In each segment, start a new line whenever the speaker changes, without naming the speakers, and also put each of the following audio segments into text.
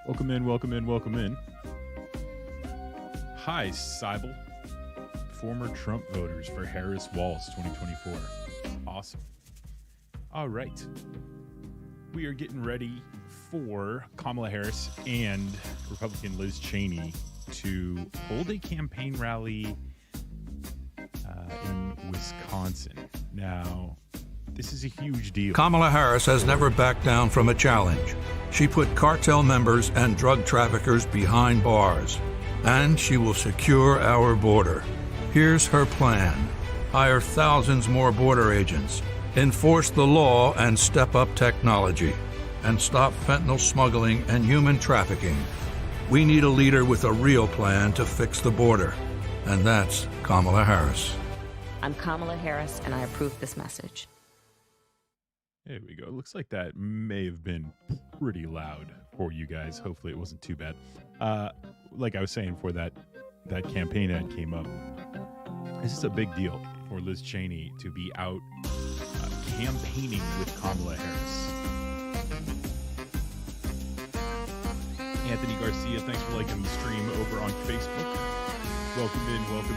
Welcome in, welcome in, welcome in. Hi, Seibel. Former Trump voters for Harris Walz 2024. Awesome. All right. We are getting ready for Kamala Harris and Republican Liz Cheney to hold a campaign rally in Wisconsin. Now, this is a huge deal.
Kamala Harris has never backed down from a challenge. She put cartel members and drug traffickers behind bars, and she will secure our border. Here's her plan. Hire thousands more border agents, enforce the law and step up technology, and stop fentanyl smuggling and human trafficking. We need a leader with a real plan to fix the border, and that's Kamala Harris.
I'm Kamala Harris, and I approve this message.
There we go. It looks like that may have been pretty loud for you guys. Hopefully it wasn't too bad. Like I was saying before that campaign ad came up, this is a big deal for Liz Cheney to be out campaigning with Kamala Harris. Anthony Garcia, thanks for liking the stream over on Facebook. Welcome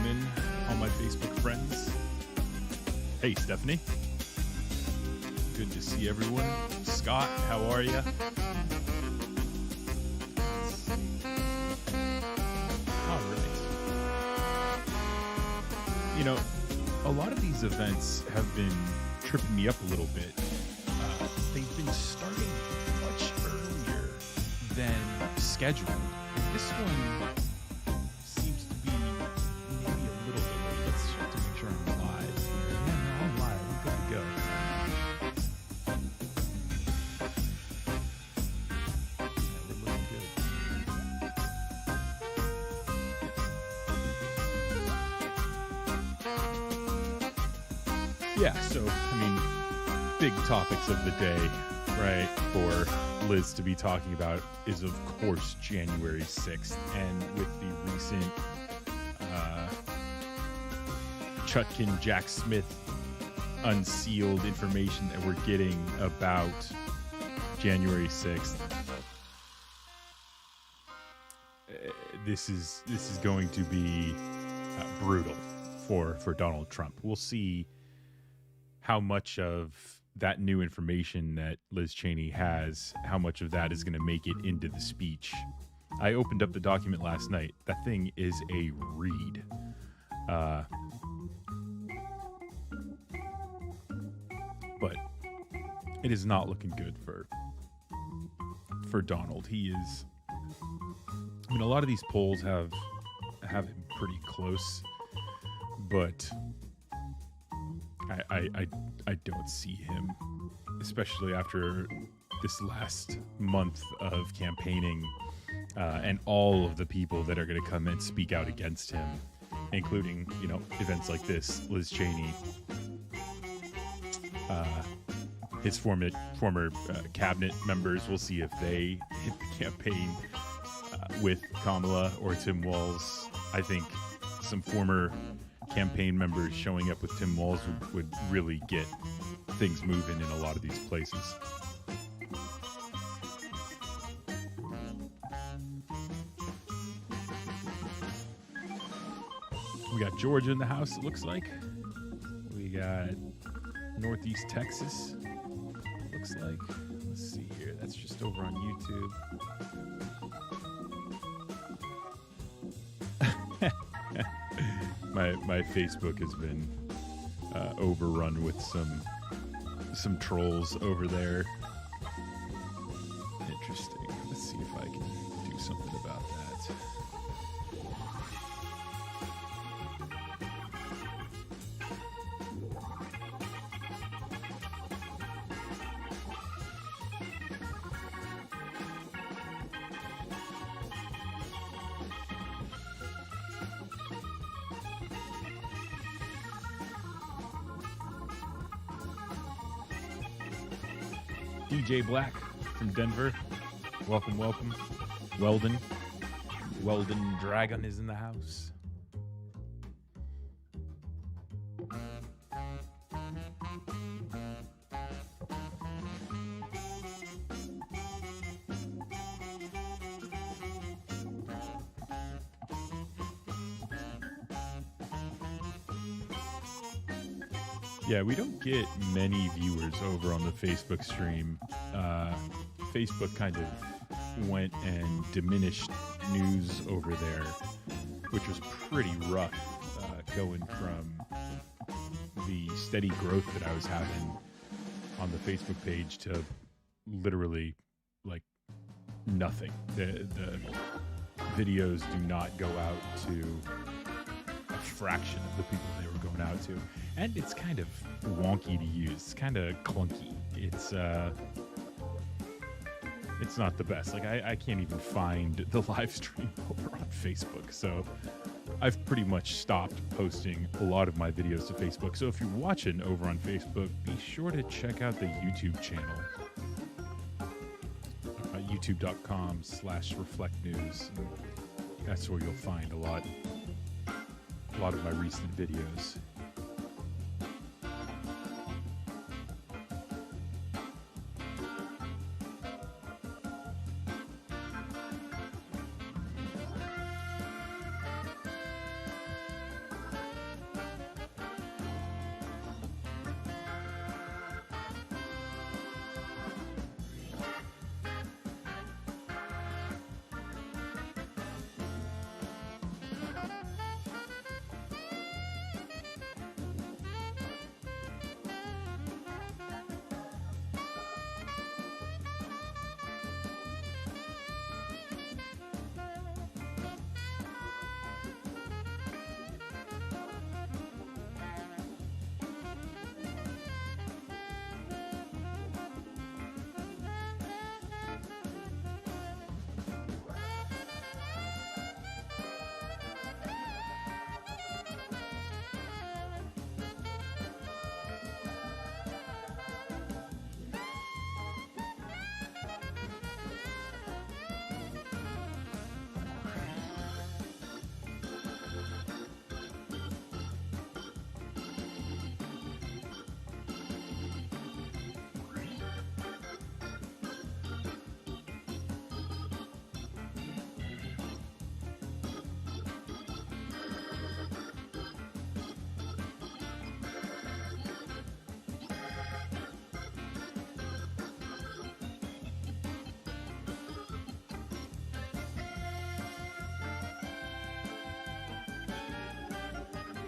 in, all my Facebook friends. Hey, Stephanie. Good to see everyone. Scott, how are you? All right. You know, a lot of these events have been tripping me up a little bit. They've been starting much earlier than scheduled. This one seems to be maybe a little delayed. Let's check to make sure I'm live here. Yeah, no, I'm live. I'm good to go. Yeah, so, I mean, big topics of the day, right, for Liz to be talking about is, of course, January 6th. And with the recent Chutkin Jack Smith unsealed information that we're getting about January 6th, this is going to be brutal for Donald Trump. We'll see how much of that new information that Liz Cheney has, how much of that is going to make it into the speech. I opened up the document last night. That thing is a read. But it is not looking good for Donald. He is, I mean, a lot of these polls have him pretty close, but I don't see him, especially after this last month of campaigning and all of the people that are going to come and speak out against him, including, you know, events like this, Liz Cheney, his former cabinet members. We'll see if they hit the campaign with Kamala or Tim Walz. I think some former campaign members showing up with Tim Walz would really get things moving in a lot of these places. We got Georgia in the house, it looks like. We got Northeast Texas, it looks like. Let's see here. That's just over on YouTube. My Facebook has been overrun with some trolls over there. Interesting. Let's see if I can do something about that. DJ Black from Denver. Welcome. Weldon Dragon is in the house. Yeah, we don't get many viewers over on the Facebook stream. Facebook kind of went and diminished news over there, which was pretty rough, going from the steady growth that I was having on the Facebook page to literally like nothing. The videos do not go out to a fraction of the people they were going out to, and it's kind of wonky to use. It's kind of clunky. It's not the best. Like I can't even find the live stream over on Facebook, so I've pretty much stopped posting a lot of my videos to Facebook. So if you're watching over on Facebook, be sure to check out the YouTube channel. youtube.com/reflectnews. That's where you'll find a lot of my recent videos.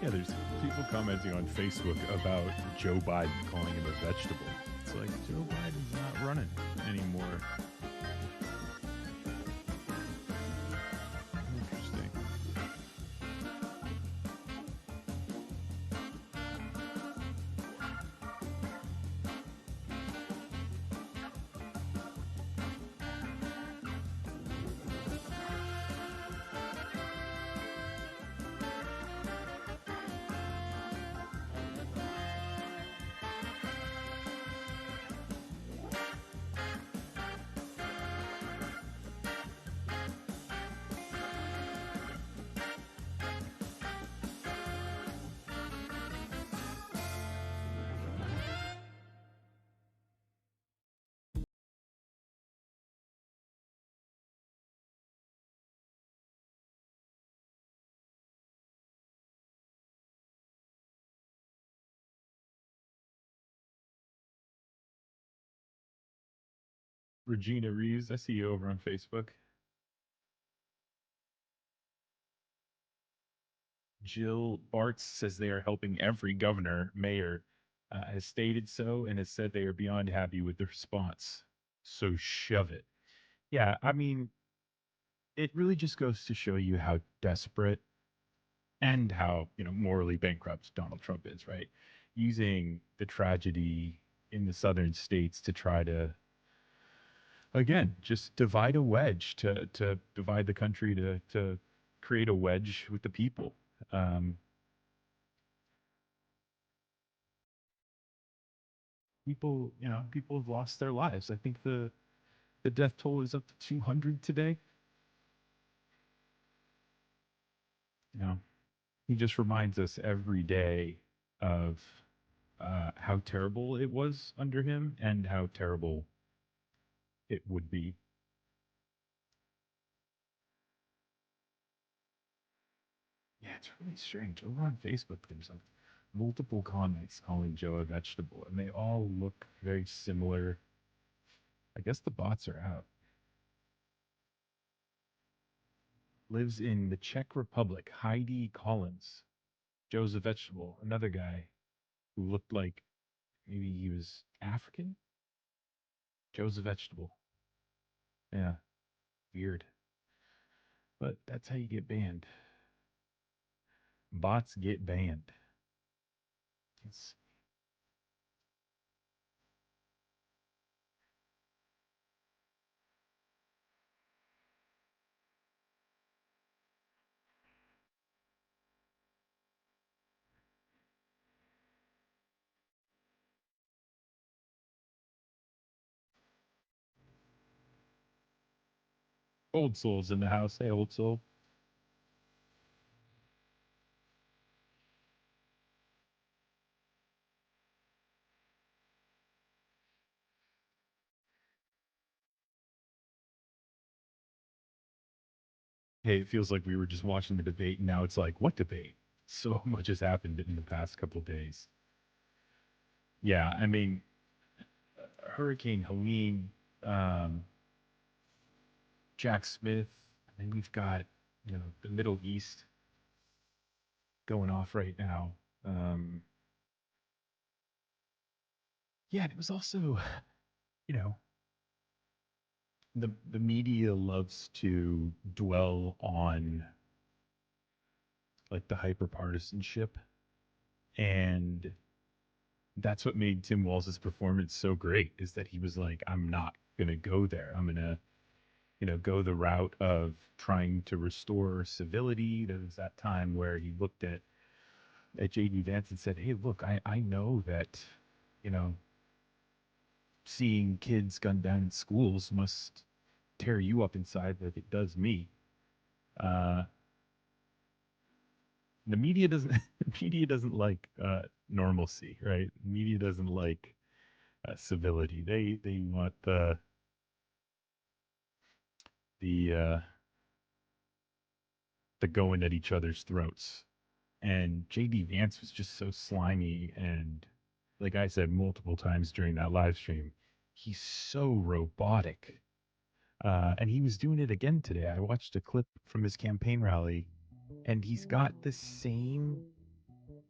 Yeah, there's people commenting on Facebook about Joe Biden calling him a vegetable. It's like, Joe Biden's not running anymore. Interesting. Regina Reeves, I see you over on Facebook. Jill Bartz says they are helping every governor, mayor, has stated so, and has said they are beyond happy with the response. So shove it. Yeah, I mean, it really just goes to show you how desperate and how, morally bankrupt Donald Trump is, right? Using the tragedy in the southern states to try to, again, just divide a wedge, to divide the country, to create a wedge with the people. Um, people have lost their lives. I think the death toll is up to 200 today. He just reminds us every day of how terrible it was under him and how terrible it would be. Yeah, it's really strange. Over on Facebook, there's multiple comments calling Joe a vegetable, and they all look very similar. I guess the bots are out. Lives in the Czech Republic. Heidi Collins. Joe's a vegetable. Another guy who looked like maybe he was African. Joe's a vegetable. Yeah, weird. But that's how you get banned. Bots get banned. It's old souls in the house. Hey, old soul. Hey, it feels like we were just watching the debate, and now it's like, what debate? So much has happened in the past couple of days. Yeah, I mean, Hurricane Helene, um, Jack Smith. And we've got, the Middle East going off right now. Um, yeah, and it was also, you know, the media loves to dwell on like the hyper partisanship, and that's what made Tim Walz's performance so great. Is that he was like, I'm not gonna go there. I'm gonna go the route of trying to restore civility. There was that time where he looked at JD Vance and said, "Hey, look, I know that, you know, seeing kids gunned down in schools must tear you up inside like it does me." Uh, the media doesn't the media doesn't like normalcy, right? The media doesn't like civility. They want the uh, the going at each other's throats. And JD Vance was just so slimy, and like I said multiple times during that live stream, he's so robotic. And he was doing it again today. I watched a clip from his campaign rally, and he's got the same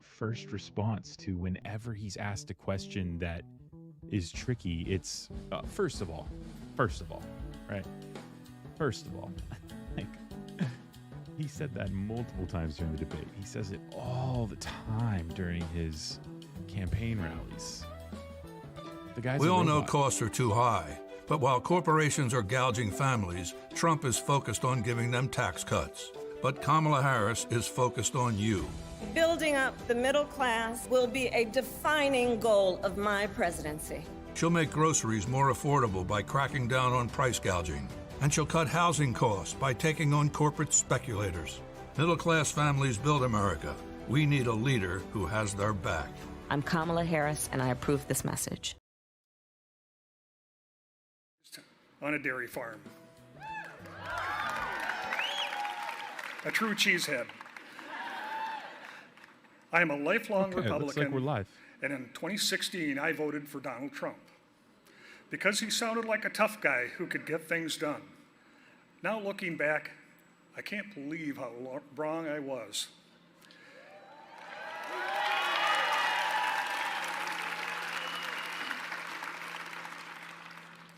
first response to whenever he's asked a question that is tricky. It's first of all, right? First of all, like he said that multiple times during the debate. He says it all the time during his campaign rallies. The guy's
We
a
all know
robot.
costs are too high, but while corporations are gouging families, Trump is focused on giving them tax cuts. But Kamala Harris is focused on you.
Building up the middle class will be a defining goal of my presidency.
She'll make groceries more affordable by cracking down on price gouging. And she'll cut housing costs by taking on corporate speculators. Middle-class families build America. We need a leader who has their back.
I'm Kamala Harris, and I approve this message.
On a dairy farm. A true cheesehead. I am a lifelong
Okay,
Republican.
looks like we're live.
And in 2016, I voted for Donald Trump because he sounded like a tough guy who could get things done. Now looking back, I can't believe how wrong I was.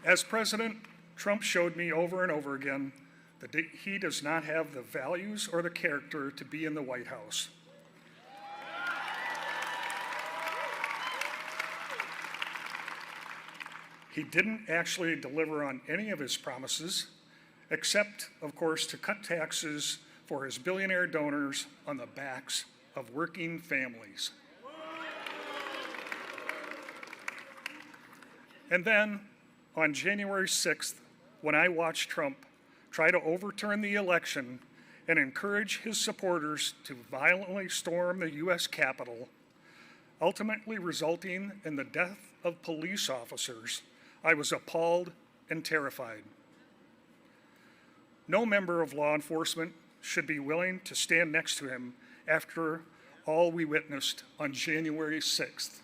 As president, Trump showed me over and over again that he does not have the values or the character to be in the White House. He didn't actually deliver on any of his promises, except, of course, to cut taxes for his billionaire donors on the backs of working families. And then, on January 6th, when I watched Trump try to overturn the election and encourage his supporters to violently storm the U.S. Capitol, ultimately resulting in the death of police officers, I was appalled and terrified. No member of law enforcement should be willing to stand next to him after all we witnessed on January 6th.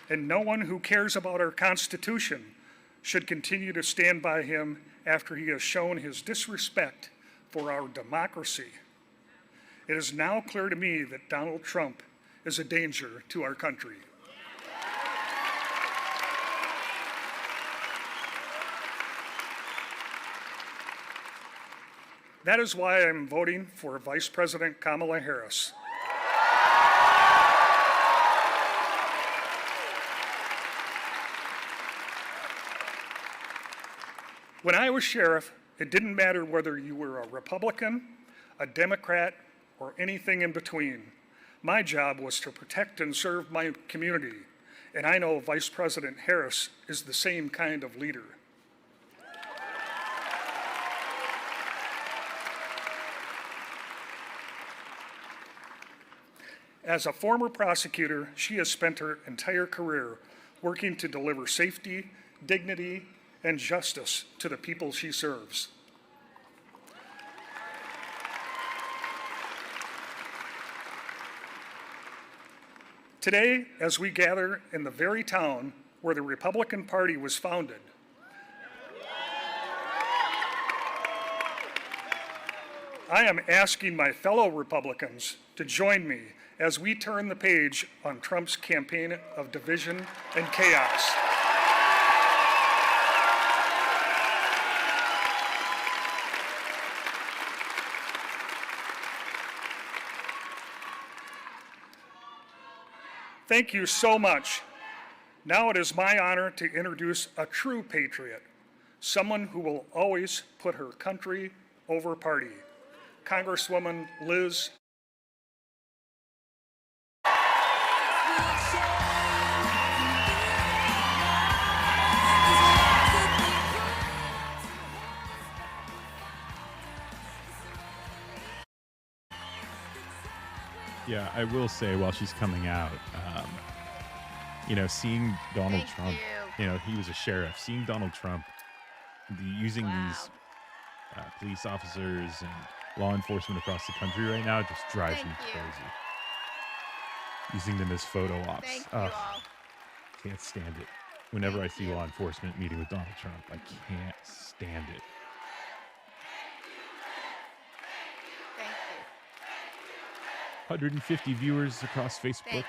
And no one who cares about our Constitution should continue to stand by him after he has shown his disrespect for our democracy. It is now clear to me that Donald Trump is a danger to our country. That is why I'm voting for Vice President Kamala Harris. When I was sheriff, it didn't matter whether you were a Republican, a Democrat, or anything in between. My job was to protect and serve my community, and I know Vice President Harris is the same kind of leader. As a former prosecutor, she has spent her entire career working to deliver safety, dignity, and justice to the people she serves. Today, as we gather in the very town where the Republican Party was founded, I am asking my fellow Republicans to join me as we turn the page on Trump's campaign of division and chaos. Thank you so much. Now it is my honor to introduce a true patriot, someone who will always put her country over party, Congresswoman Liz.
Yeah, I will say while she's coming out, seeing Donald Trump, he was a sheriff, seeing Donald Trump using these police officers and law enforcement across the country right now just drives me crazy. Using them as photo ops.
Thank you all.
Can't stand it. Whenever I see law enforcement meeting with Donald Trump, I can't stand it.
Thank you.
150 viewers across Facebook,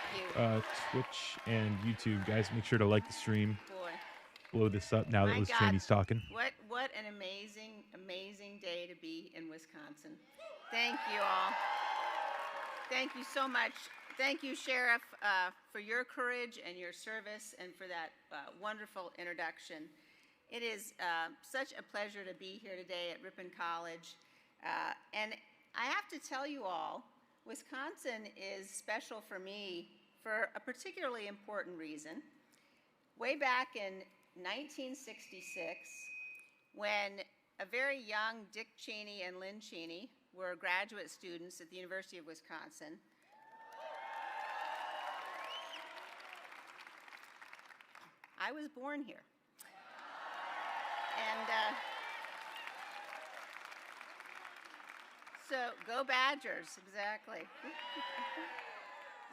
Twitch, and YouTube. Guys, make sure to like the stream.
Boy.
Blow this up now that Liz Cheney's talking.
What an amazing day to be in Wisconsin. Thank you all. Thank you so much. Thank you, Sheriff, for your courage and your service and for that wonderful introduction. It is such a pleasure to be here today at Ripon College. And I have to tell you all, Wisconsin is special for me for a particularly important reason. Way back in 1966, when a very young Dick Cheney and Lynn Cheney were graduate students at the University of Wisconsin, I was born here. And so go Badgers, exactly.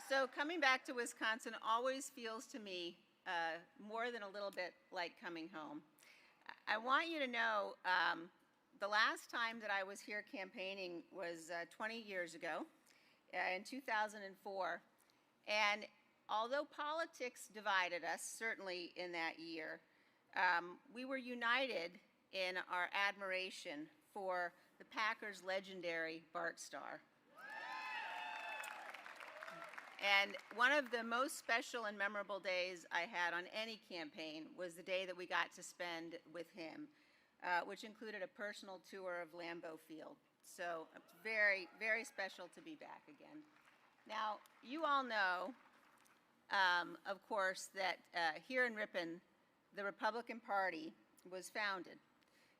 So coming back to Wisconsin always feels to me more than a little bit like coming home. I want you to know the last time that I was here campaigning was 20 years ago, in 2004. And although politics divided us, certainly in that year, we were united in our admiration for the Packers' legendary Bart Starr. And one of the most special and memorable days I had on any campaign was the day that we got to spend with him, which included a personal tour of Lambeau Field. So very, very special to be back again. Now, you all know, of course, that here in Ripon, the Republican Party was founded.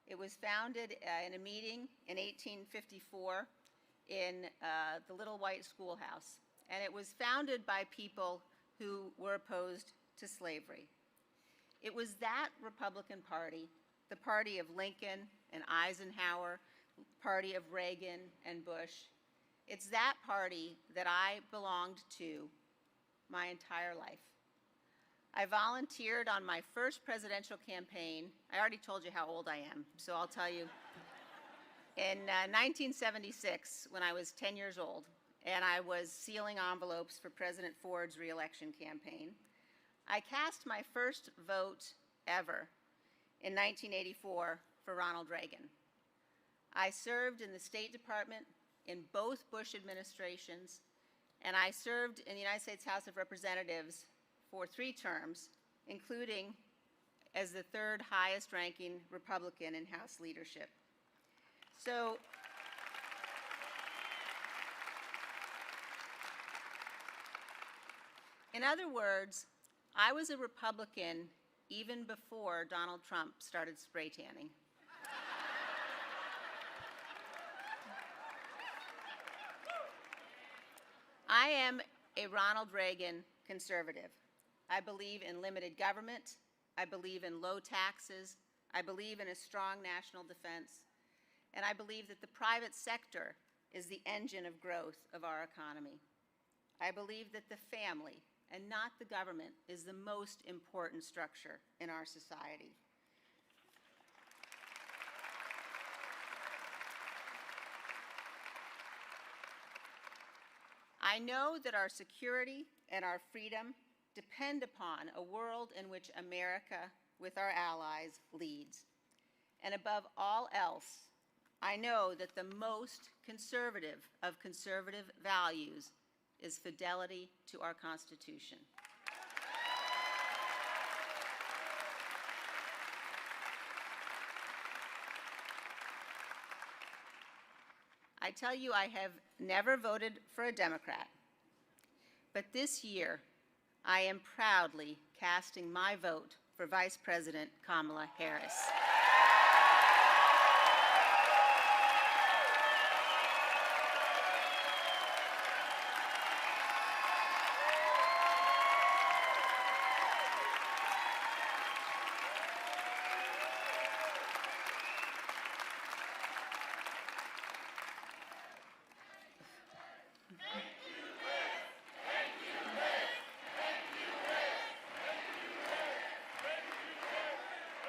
It was founded in a meeting in 1854 in the Little White Schoolhouse. And it was founded by people who were opposed to slavery. It was that Republican Party the party of Lincoln and Eisenhower, party of Reagan and Bush. It's that party that I belonged to my entire life. I volunteered on my first presidential campaign. I already told you how old I am, so I'll tell you. In 1976, when I was 10 years old, and I was sealing envelopes for President Ford's re-election campaign, I cast my first vote ever in 1984 for Ronald Reagan. I served in the State Department in both Bush administrations, and I served in the United States House of Representatives for 3 terms, including as the 3rd highest ranking Republican in House leadership. So, in other words, I was a Republican even before Donald Trump started spray tanning. I am a Ronald Reagan conservative. I believe in limited government. I believe in low taxes. I believe in a strong national defense. And I believe that the private sector is the engine of growth of our economy. I believe that the family, and not the government, is the most important structure in our society. I know that our security and our freedom depend upon a world in which America, with our allies, leads. And above all else, I know that the most conservative of conservative values is fidelity to our Constitution. I tell you, I have never voted for a Democrat, but this year I am proudly casting my vote for Vice President Kamala Harris.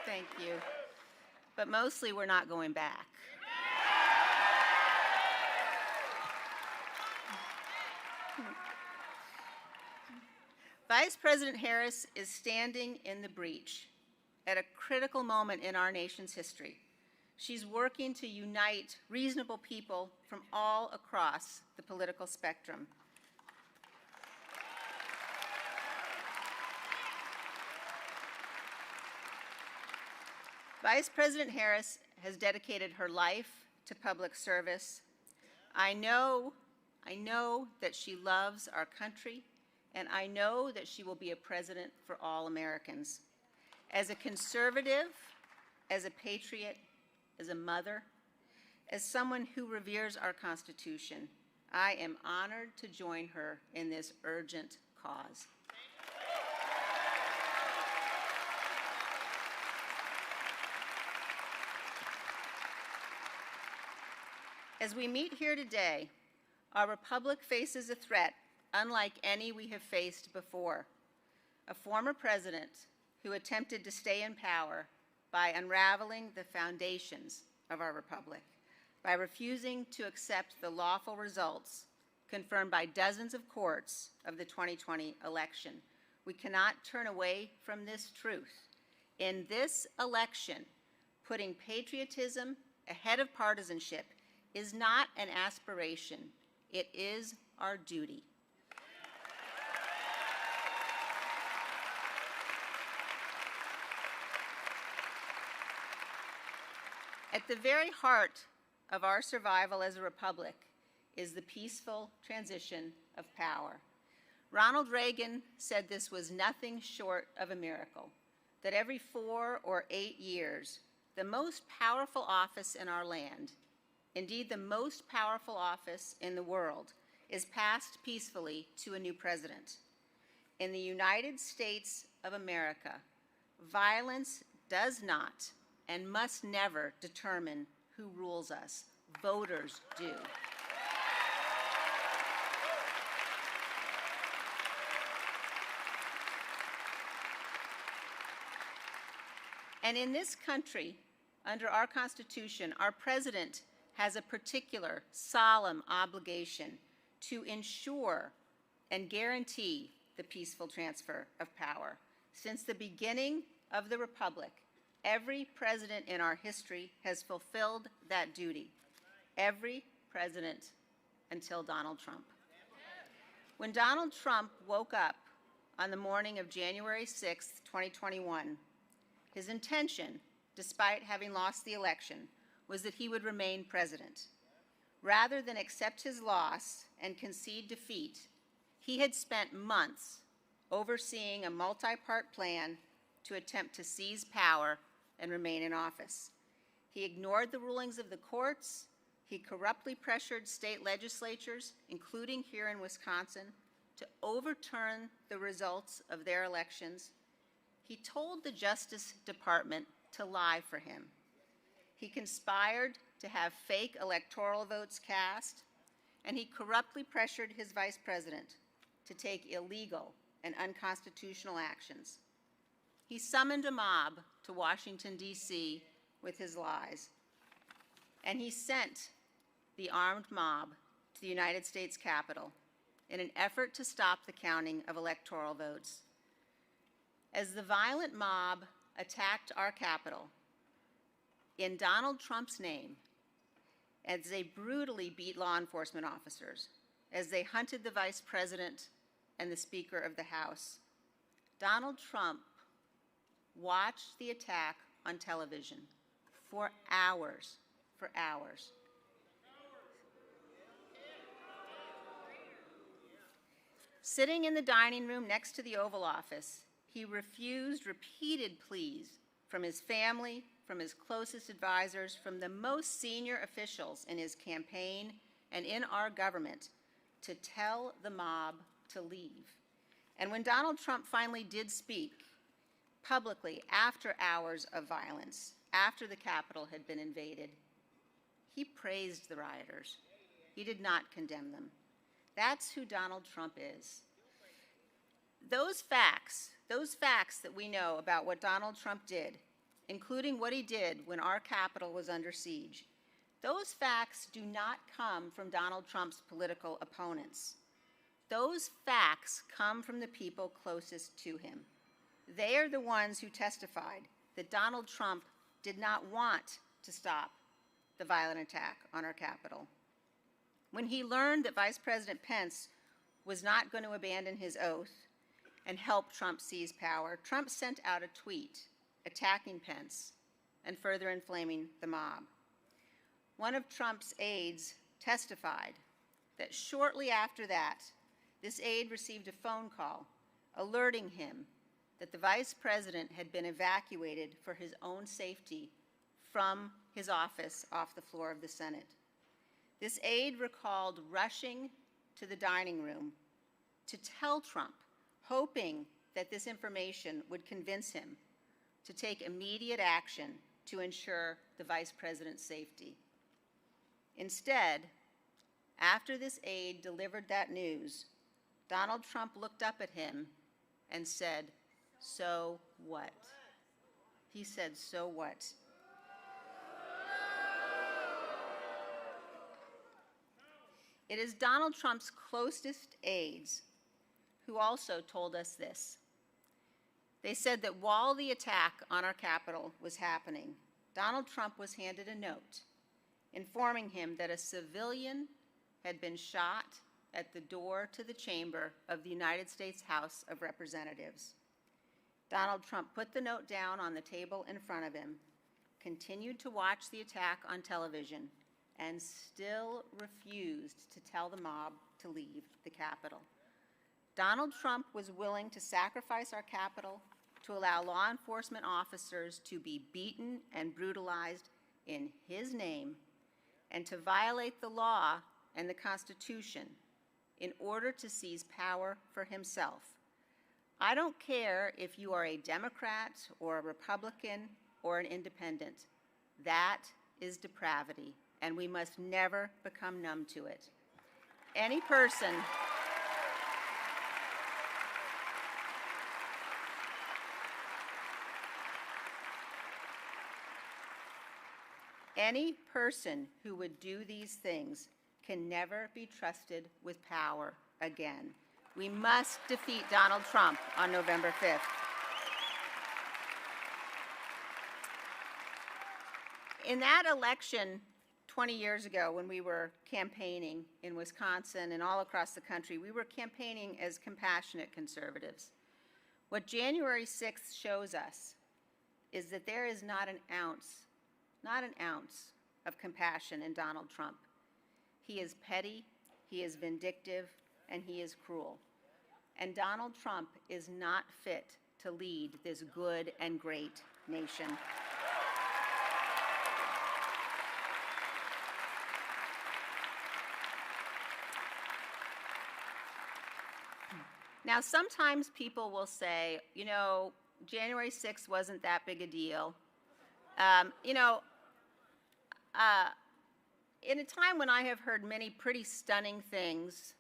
Thank you. But mostly we're not going back. Vice President Harris is standing in the breach at a critical moment in our nation's history. She's working to unite reasonable people from all across the political spectrum. Vice President Harris has dedicated her life to public service. I know that she loves our country, and I know that she will be a president for all Americans. As a conservative, as a patriot, as a mother, as someone who reveres our Constitution, I am honored to join her in this urgent cause. As we meet here today, our republic faces a threat unlike any we have faced before. A former president who attempted to stay in power by unraveling the foundations of our republic, by refusing to accept the lawful results confirmed by dozens of courts of the 2020 election. We cannot turn away from this truth. In this election, putting patriotism ahead of partisanship is not an aspiration, it is our duty. At the very heart of our survival as a republic is the peaceful transition of power. Ronald Reagan said this was nothing short of a miracle, that every 4 or 8 years, the most powerful office in our land, indeed the most powerful office in the world, is passed peacefully to a new president. In the United States of America, violence does not and must never determine who rules us. Voters do. And in this country, under our Constitution, our president has a particular solemn obligation to ensure and guarantee the peaceful transfer of power. Since the beginning of the Republic, every president in our history has fulfilled that duty. Every president until Donald Trump. When Donald Trump woke up on the morning of January 6th, 2021, his intention, despite having lost the election, was that he would remain president. Rather than accept his loss and concede defeat, he had spent months overseeing a multi-part plan to attempt to seize power and remain in office. He ignored the rulings of the courts. He corruptly pressured state legislatures, including here in Wisconsin, to overturn the results of their elections. He told the Justice Department to lie for him. He conspired to have fake electoral votes cast, and he corruptly pressured his vice president to take illegal and unconstitutional actions. He summoned a mob to Washington, D.C. with his lies, and he sent the armed mob to the United States Capitol in an effort to stop the counting of electoral votes. As the violent mob attacked our Capitol, in Donald Trump's name, as they brutally beat law enforcement officers, as they hunted the Vice President and the Speaker of the House, Donald Trump watched the attack on television for hours, Sitting in the dining room next to the Oval Office, he refused repeated pleas from his family, from his closest advisors, from the most senior officials in his campaign and in our government to tell the mob to leave. And when Donald Trump finally did speak publicly after hours of violence, after the Capitol had been invaded, he praised the rioters. He did not condemn them. That's who Donald Trump is. Those facts that we know about what Donald Trump did, including what he did when our Capitol was under siege, those facts do not come from Donald Trump's political opponents. Those facts come from the people closest to him. They are the ones who testified that Donald Trump did not want to stop the violent attack on our Capitol. When he learned that Vice President Pence was not going to abandon his oath and help Trump seize power, Trump sent out a tweet attacking Pence and further inflaming the mob. One of Trump's aides testified that shortly after that, this aide received a phone call alerting him that the Vice President had been evacuated for his own safety from his office off the floor of the Senate. This aide recalled rushing to the dining room to tell Trump, hoping that this information would convince him to take immediate action to ensure the Vice President's safety. Instead, after this aide delivered that news, Donald Trump looked up at him and said, "So what?" He said, "So what?" It is Donald Trump's closest aides who also told us this. They said that while the attack on our Capitol was happening, Donald Trump was handed a note informing him that a civilian had been shot at the door to the chamber of the United States House of Representatives. Donald Trump put the note down on the table in front of him, continued to watch the attack on television, and still refused to tell the mob to leave the Capitol. Donald Trump was willing to sacrifice our Capitol to allow law enforcement officers to be beaten and brutalized in his name and to violate the law and the Constitution in order to seize power for himself. I don't care if you are a Democrat or a Republican or an independent. That is depravity, and we must never become numb to it. Any person who would do these things can never be trusted with power again. We must defeat Donald Trump on November 5th. In that election 20 years ago, when we were campaigning in Wisconsin and all across the country, we were campaigning as compassionate conservatives. What January 6th shows us is that there is not an ounce of compassion in Donald Trump. He is petty, he is vindictive, and he is cruel. And Donald Trump is not fit to lead this good and great nation. Now, sometimes people will say, you know, January 6th wasn't that big a deal. In a time when I have heard many pretty stunning things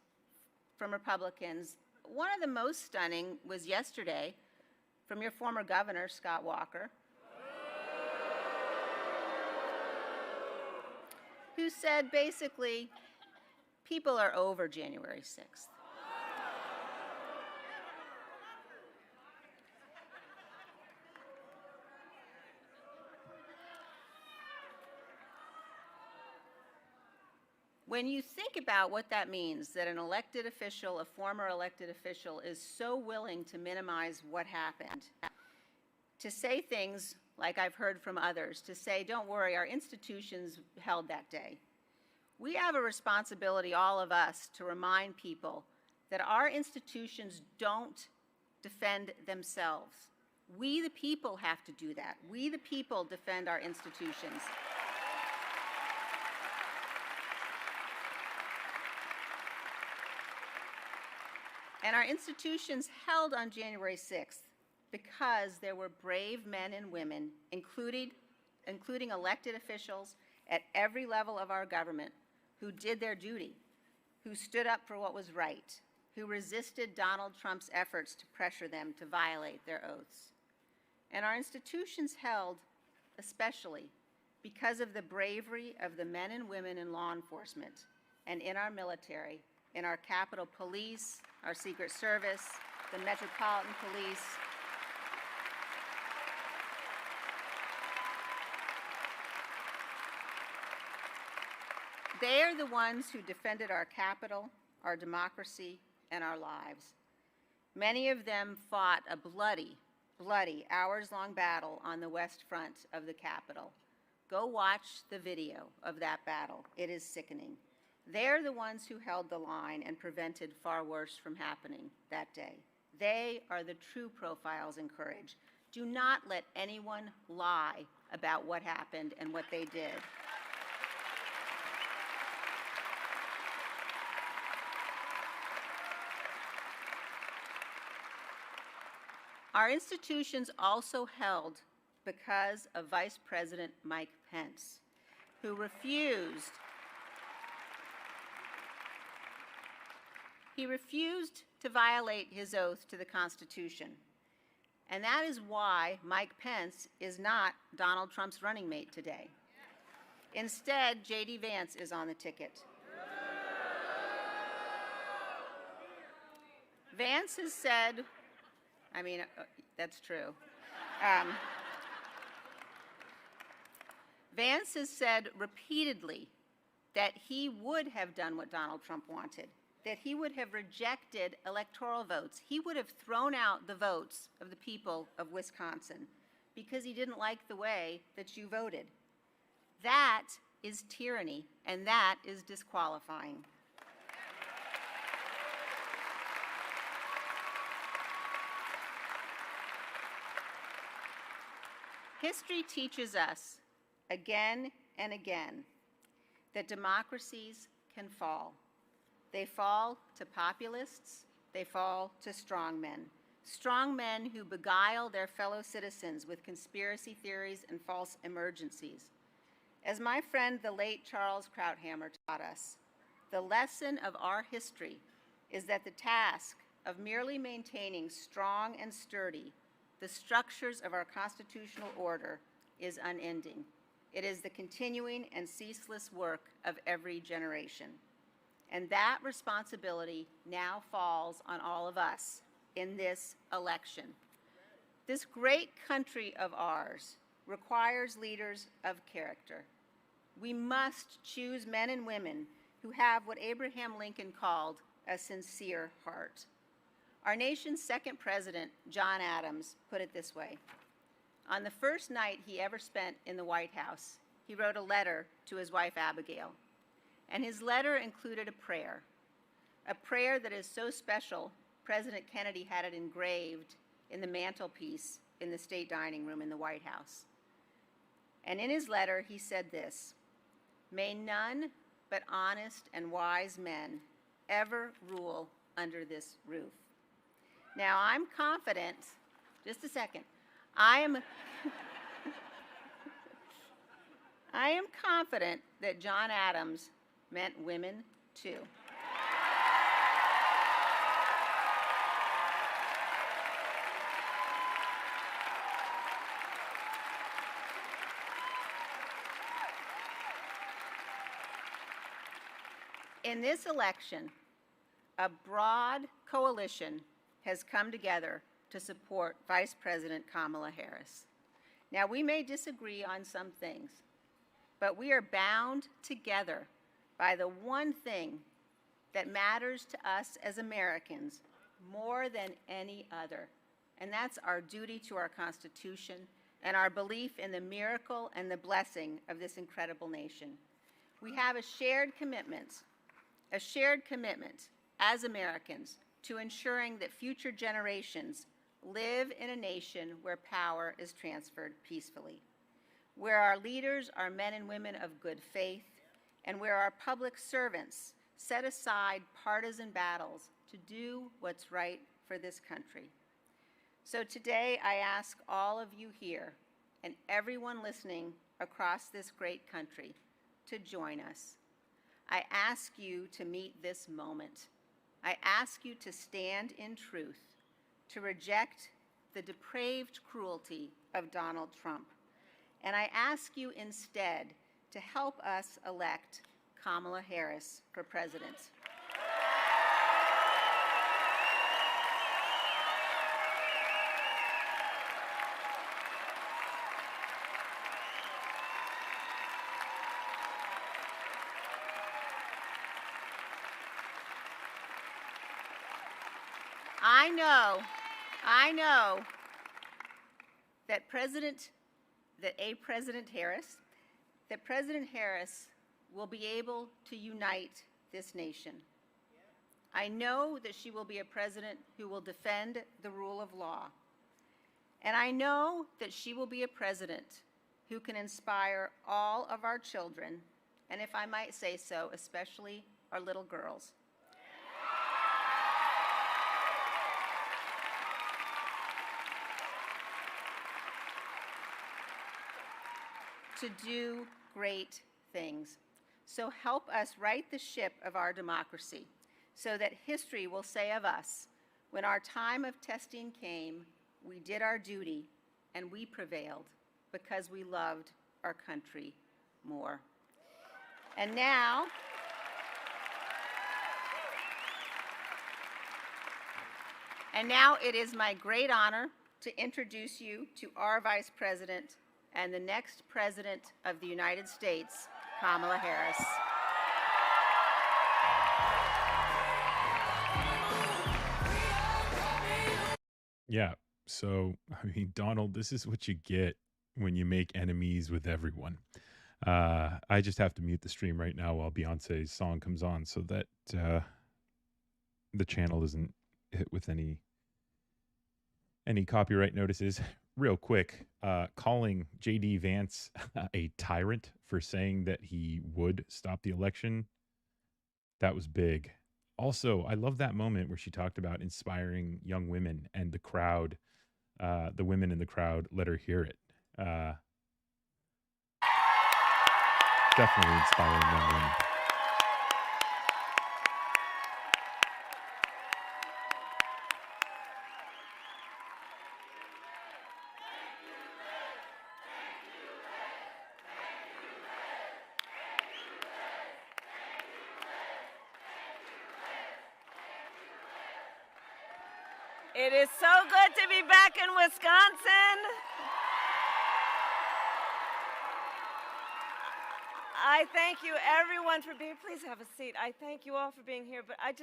from Republicans, one of the most stunning was yesterday from your former governor, Scott Walker, who said basically, people are over January 6th. When you think about what that means, that an elected official, a former elected official, is so willing to minimize what happened, to say things like I've heard from others, to say, don't worry, our institutions held that day. We have a responsibility, all of us, to remind people that our institutions don't defend themselves. We, the people, have to do that. We, the people, defend our institutions. And our institutions held on January 6th because there were brave men and women, including elected officials at every level of our government, who did their duty, who stood up for what was right, who resisted Donald Trump's efforts to pressure them to violate their oaths. And our institutions held especially because of the bravery of the men and women in law enforcement and in our military, in our Capitol Police, our Secret Service, the Metropolitan Police. They are the ones who defended our Capitol, our democracy, and our lives. Many of them fought a bloody, hours-long battle on the West Front of the Capitol. Go watch the video of that battle. It is sickening. They're the ones who held the line and prevented far worse from happening that day. They are the true profiles in courage. Do not let anyone lie about what happened and what they did. Our institutions also held because of Vice President Mike Pence, who refused to violate his oath to the Constitution. And that is why Mike Pence is not Donald Trump's running mate today. Instead, J.D. Vance is on the ticket. Vance has said, that's true. Vance has said repeatedly that he would have done what Donald Trump wanted, that he would have rejected electoral votes. He would have thrown out the votes of the people of Wisconsin because he didn't like the way that you voted. That is tyranny, and that is disqualifying. History teaches us again and again that democracies can fall. They fall to populists, they fall to strongmen. strong men who beguile their fellow citizens with conspiracy theories and false emergencies. As my friend, the late Charles Krauthammer, taught us, the lesson of our history is that the task of merely maintaining strong and sturdy the structures of our constitutional order is unending. It is the continuing and ceaseless work of every generation. And that responsibility now falls on all of us in this election. This great country of ours requires leaders of character. We must choose men and women who have what Abraham Lincoln called a sincere heart. Our nation's second president, John Adams, put it this way. On the first night he ever spent in the White House, he wrote a letter to his wife, Abigail. And his letter included a prayer that is so special, President Kennedy had it engraved in the mantelpiece in the state dining room in the White House. And in his letter, he said this, "May none but honest and wise men ever rule under this roof." Now, I'm confident, just a second, I am confident that John Adams meant women too. In this election, a broad coalition has come together to support Vice President Kamala Harris. Now, we may disagree on some things, but we are bound together by the one thing that matters to us as Americans more than any other, and that's our duty to our Constitution and our belief in the miracle and the blessing of this incredible nation. We have a shared commitment as Americans to ensuring that future generations live in a nation where power is transferred peacefully, where our leaders are men and women of good faith, and where our public servants set aside partisan battles to do what's right for this country. So today I ask all of you here and everyone listening across this great country to join us. I ask you to meet this moment. I ask you to stand in truth, to reject the depraved cruelty of Donald Trump. And I ask you instead to help us elect Kamala Harris for president. I know that President Harris will be able to unite this nation. I know that she will be a president who will defend the rule of law. And I know that she will be a president who can inspire all of our children, and if I might say so, especially our little girls. To do great things. So help us right the ship of our democracy so that history will say of us, when our time of testing came, we did our duty and we prevailed because we loved our country more. And now, it is my great honor to introduce you to our Vice President and the next President of the United States, Kamala Harris.
Yeah. So, I mean, Donald, this is what you get when you make enemies with everyone. I just have to mute the stream right now while Beyonce's song comes on so that the channel isn't hit with any copyright notices. Real quick, calling J.D. Vance a tyrant for saying that he would stop the election, that was big. Also, I love that moment where she talked about inspiring young women and the crowd, the women in the crowd let her hear it. Uh, Definitely inspiring young women.
It is so good to be back in Wisconsin. I thank you, everyone, for being. Please have a seat. I thank you all for being here. But I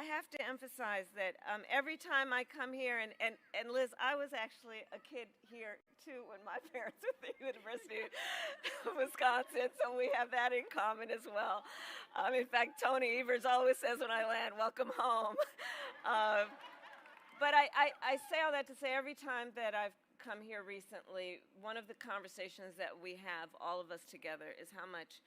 have to emphasize that every time I come here, and Liz, I was actually a kid here too when my parents were at the University of Wisconsin, so we have that in common as well. In fact, Tony Evers always says when I land, "Welcome home." But I say all that to say every time that I've come here recently, one of the conversations that we have, all of us together, is how much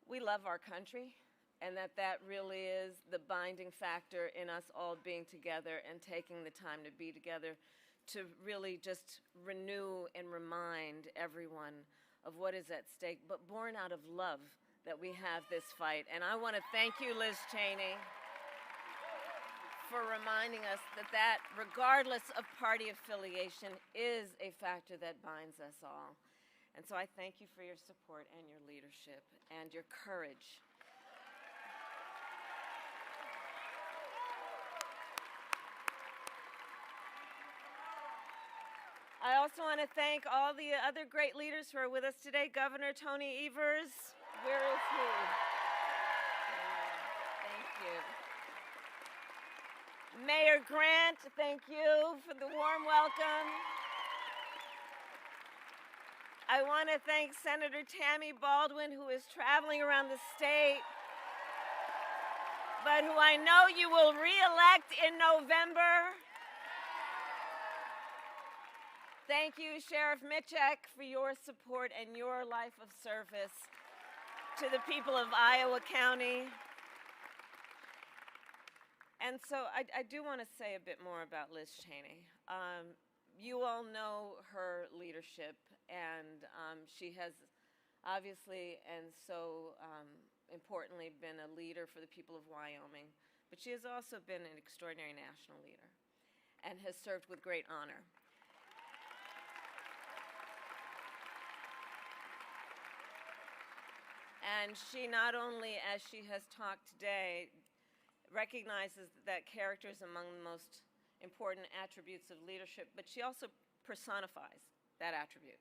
we love our country, and that really is the binding factor in us all being together and taking the time to be together to really just renew and remind everyone of what is at stake, but born out of love that we have this fight. And I want to thank you, Liz Cheney, for reminding us that regardless of party affiliation, is a factor that binds us all. And so I thank you for your support and your leadership and your courage. I also want to thank all the other great leaders who are with us today. Governor Tony Evers, where is he? Thank you. Mayor Grant, thank you for the warm welcome. I want to thank Senator Tammy Baldwin, who is traveling around the state, but who I know you will re-elect in November. Thank you, Sheriff Mitchek, for your support and your life of service to the people of Iowa County. And so I do want to say a bit more about Liz Cheney. You all know her leadership, and she has obviously and so importantly been a leader for the people of Wyoming, but she has also been an extraordinary national leader and has served with great honor. And she not only, as she has talked today, recognizes that character is among the most important attributes of leadership, but she also personifies that attribute.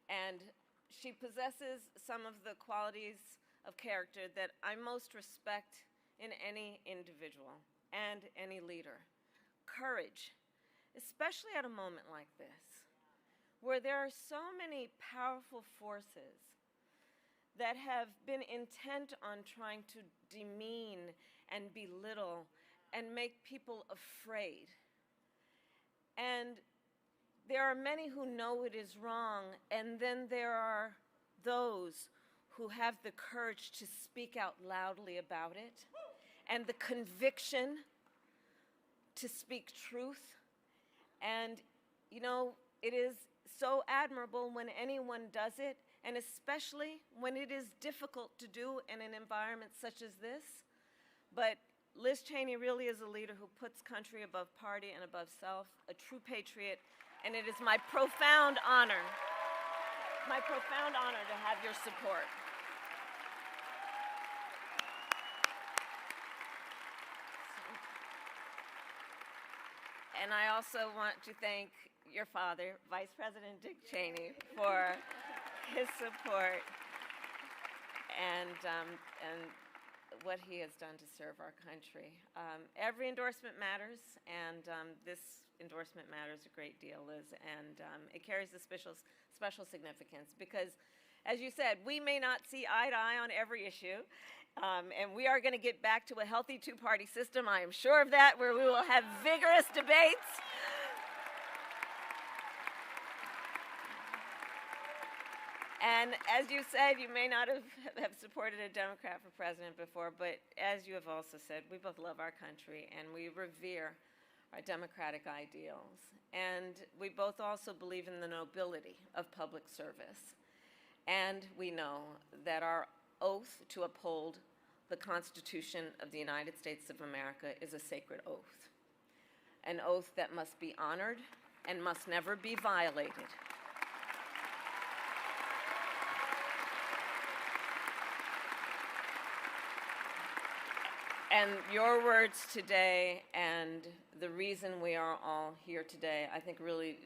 And she possesses some of the qualities of character that I most respect in any individual and any leader. Courage, especially at a moment like this, where there are so many powerful forces that have been intent on trying to demean and belittle and make people afraid. And there are many who know it is wrong, and then there are those who have the courage to speak out loudly about it and the conviction to speak truth. And, you know, it is so admirable when anyone does it, and especially when it is difficult to do in an environment such as this. But Liz Cheney really is a leader who puts country above party and above self, a true patriot, and it is my profound honor to have your support. And I also want to thank your father, Vice President Dick Cheney, for his support and what he has done to serve our country. Every endorsement matters, and this endorsement matters a great deal, Liz, and it carries a special significance because, as you said, we may not see eye to eye on every issue, and we are going to get back to a healthy two-party system, I am sure of that, where we will have vigorous debates. And as you said, you may not have supported a Democrat for president before, but as you have also said, we both love our country and we revere our democratic ideals. And we both also believe in the nobility of public service. And we know that our oath to uphold the Constitution of the United States of America is a sacred oath, an oath that must be honored and must never be violated. And your words today and the reason we are all here today, I think really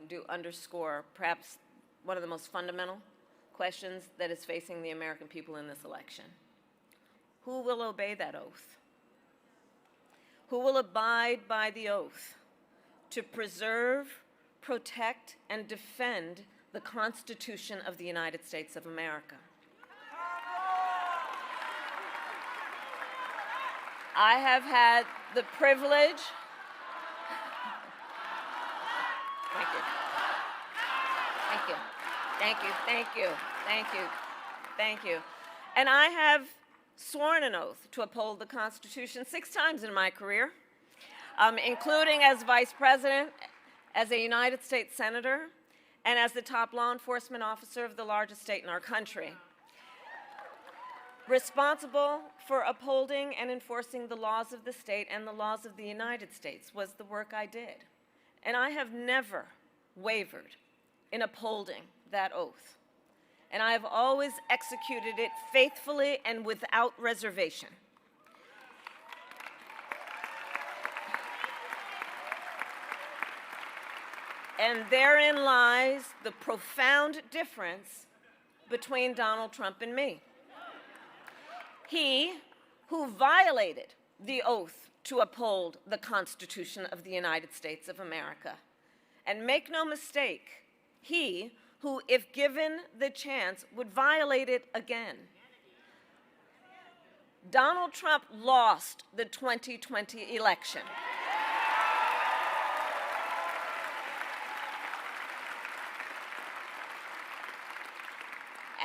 do underscore perhaps one of the most fundamental questions that is facing the American people in this election. Who will obey that oath? Who will abide by the oath to preserve, protect, and defend the Constitution of the United States of America? I have had the privilege. Thank you. Thank you. Thank you. Thank you. Thank you. Thank you. And I have sworn an oath to uphold the Constitution 6 times in my career, including as Vice President, as a United States Senator, and as the top law enforcement officer of the largest state in our country. Responsible for upholding and enforcing the laws of the state and the laws of the United States was the work I did. And I have never wavered in upholding that oath. And I have always executed it faithfully and without reservation. And therein lies the profound difference between Donald Trump and me. He who violated the oath to uphold the Constitution of the United States of America. And make no mistake, he who, if given the chance, would violate it again. Donald Trump lost the 2020 election.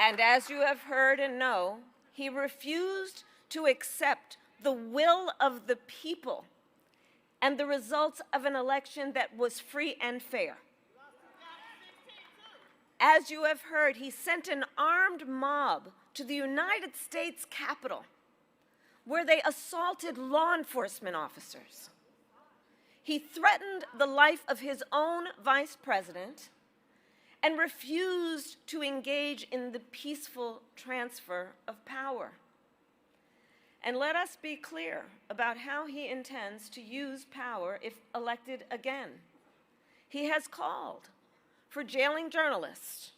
And as you have heard and know, he refused to accept the will of the people and the results of an election that was free and fair. As you have heard, he sent an armed mob to the United States Capitol, where they assaulted law enforcement officers. He threatened the life of his own vice president and refused to engage in the peaceful transfer of power. And let us be clear about how he intends to use power if elected again. He has called for jailing journalists,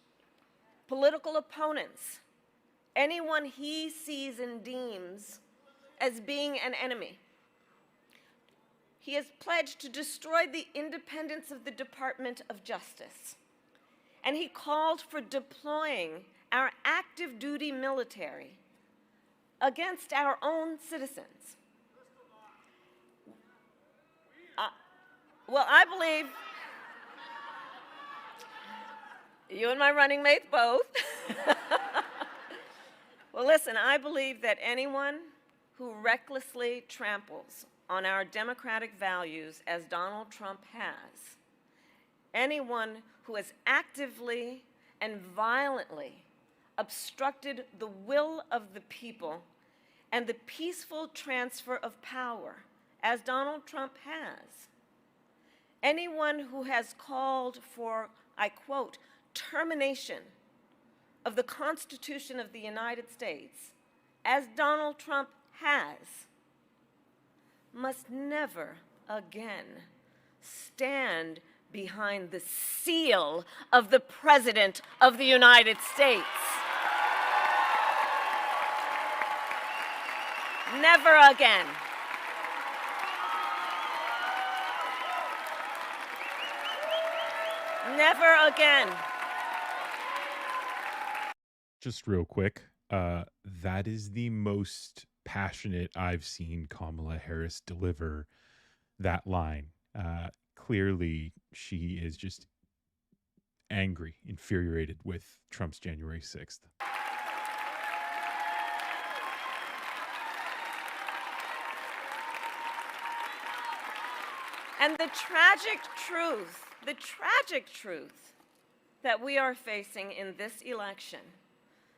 political opponents, anyone he sees and deems as being an enemy. He has pledged to destroy the independence of the Department of Justice. And he called for deploying our active duty military against our own citizens. Well, I believe you and my running mates both. Well, listen, I believe that anyone who recklessly tramples on our democratic values as Donald Trump has, anyone who has actively and violently obstructed the will of the people and the peaceful transfer of power, as Donald Trump has, anyone who has called for, I quote, termination of the Constitution of the United States, as Donald Trump has, must never again stand behind the seal of the President of the United States. Never again. Never again.
Just real quick, that is the most passionate I've seen Kamala Harris deliver that line. Clearly, she is just angry, infuriated with Trump's January 6th.
And the tragic truth that we are facing in this election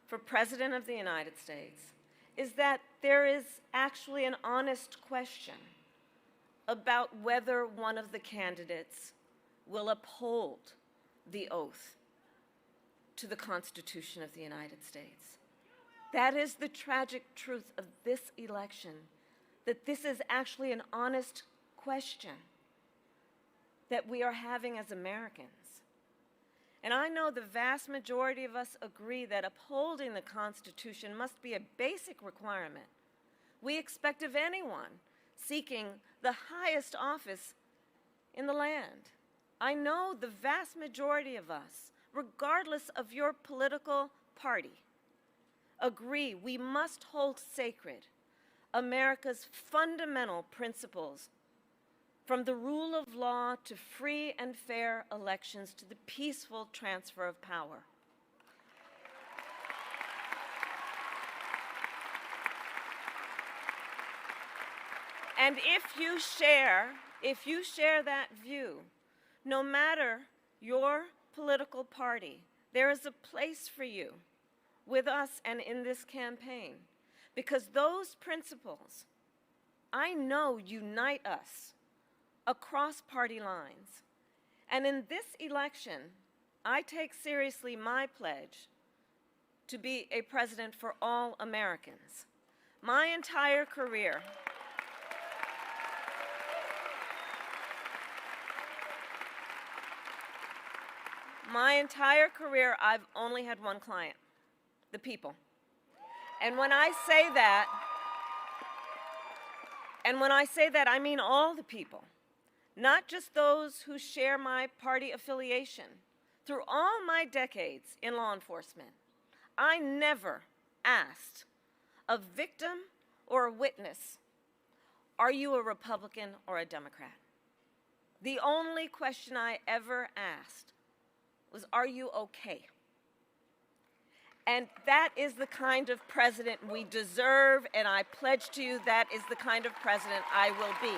for President of the United States is that there is actually an honest question about whether one of the candidates will uphold the oath to the Constitution of the United States. That is the tragic truth of this election, that this is actually an honest question that we are having as Americans. And I know the vast majority of us agree that upholding the Constitution must be a basic requirement we expect of anyone seeking the highest office in the land. I know the vast majority of us, regardless of your political party, agree we must hold sacred America's fundamental principles, from the rule of law to free and fair elections to the peaceful transfer of power. And if you share that view, no matter your political party, there is a place for you with us and in this campaign, because those principles, I know, unite us across party lines. And in this election, I take seriously my pledge to be a president for all Americans. My entire career, I've only had one client, the people. And when I say that, I mean all the people, not just those who share my party affiliation. Through all my decades in law enforcement, I never asked a victim or a witness, are you a Republican or a Democrat? The only question I ever asked was, are you okay? And that is the kind of president we deserve, and I pledge to you that is the kind of president I will be.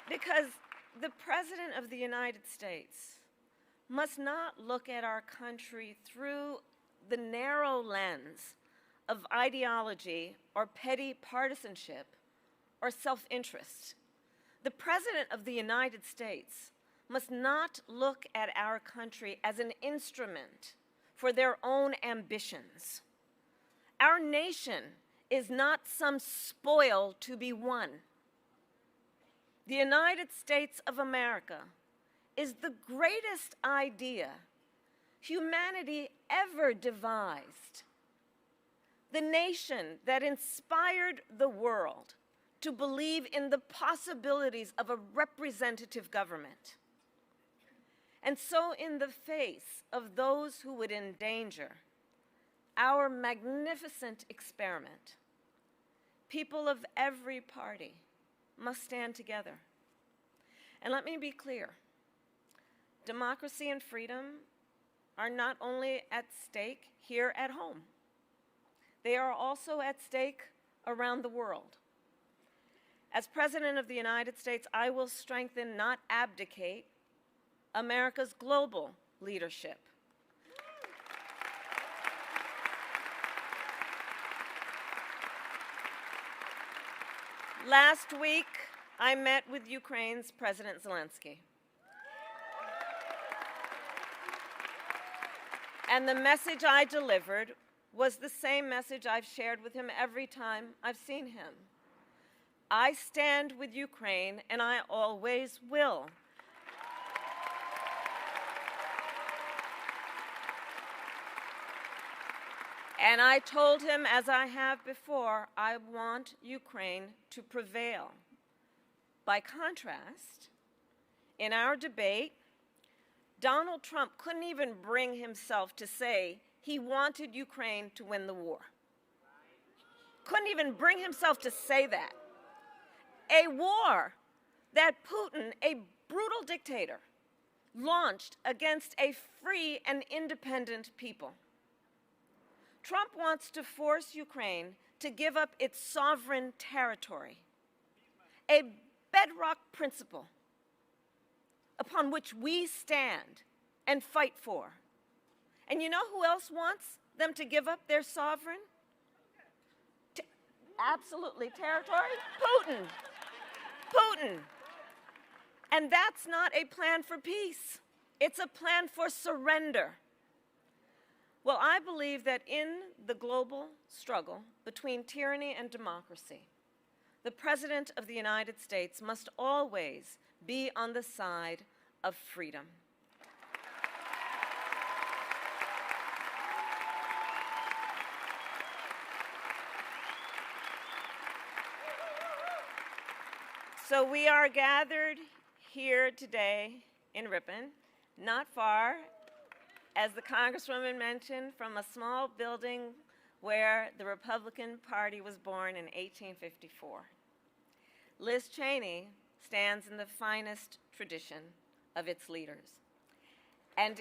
Because the President of the United States must not look at our country through the narrow lens of ideology or petty partisanship or self-interest. The President of the United States must not look at our country as an instrument for their own ambitions. Our nation is not some spoil to be won. The United States of America is the greatest idea humanity ever devised. The nation that inspired the world to believe in the possibilities of a representative government. And so, in the face of those who would endanger our magnificent experiment, people of every party must stand together. And let me be clear, democracy and freedom are not only at stake here at home, they are also at stake around the world. As President of the United States, I will strengthen, not abdicate, America's global leadership. Last week, I met with Ukraine's President Zelensky. And the message I delivered was the same message I've shared with him every time I've seen him. I stand with Ukraine, and I always will. And I told him, as I have before, I want Ukraine to prevail. By contrast, in our debate, Donald Trump couldn't even bring himself to say he wanted Ukraine to win the war. couldn't even bring himself to say that. A war that Putin, a brutal dictator, launched against a free and independent people. Trump wants to force Ukraine to give up its sovereign territory, a bedrock principle upon which we stand and fight for. And you know who else wants them to give up their sovereign? Absolutely, territory? Putin. Putin. And that's not a plan for peace. It's a plan for surrender. Well, I believe that in the global struggle between tyranny and democracy, the President of the United States must always be on the side of freedom. So we are gathered here today in Ripon, not far, as the Congresswoman mentioned, from a small building where the Republican Party was born in 1854. Liz Cheney stands in the finest tradition of its leaders. And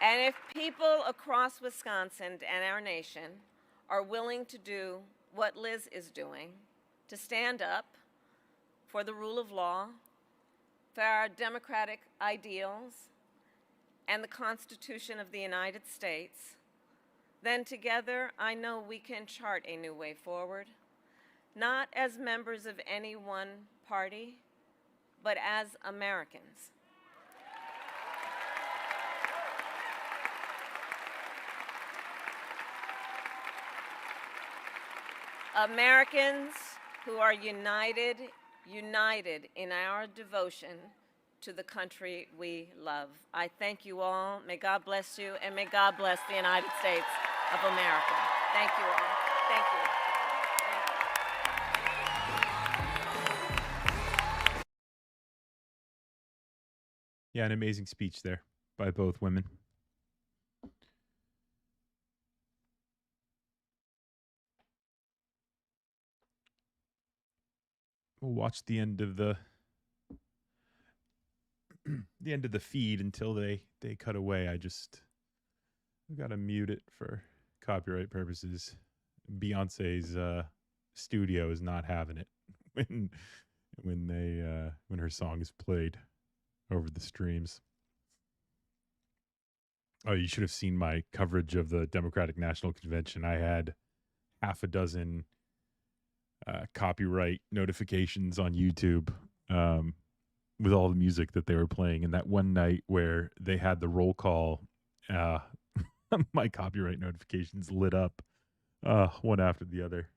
if people across Wisconsin and our nation are willing to do what Liz is doing, to stand up for the rule of law, for our democratic ideals, and the Constitution of the United States, then together I know we can chart a new way forward, not as members of any one party, but as Americans. Americans who are united in our devotion to the country we love. I thank you all. May God bless you, and may God bless the United States of America. Thank you all. Thank you.
Yeah, an amazing speech there by both women. We'll watch the end of the feed until they cut away. We gotta mute it for copyright purposes. Beyonce's studio is not having it when her song is played over the streams. Oh, you should have seen my coverage of the Democratic National Convention. I had half a dozen copyright notifications on YouTube with all the music that they were playing. And that one night where they had the roll call, my copyright notifications lit up one after the other.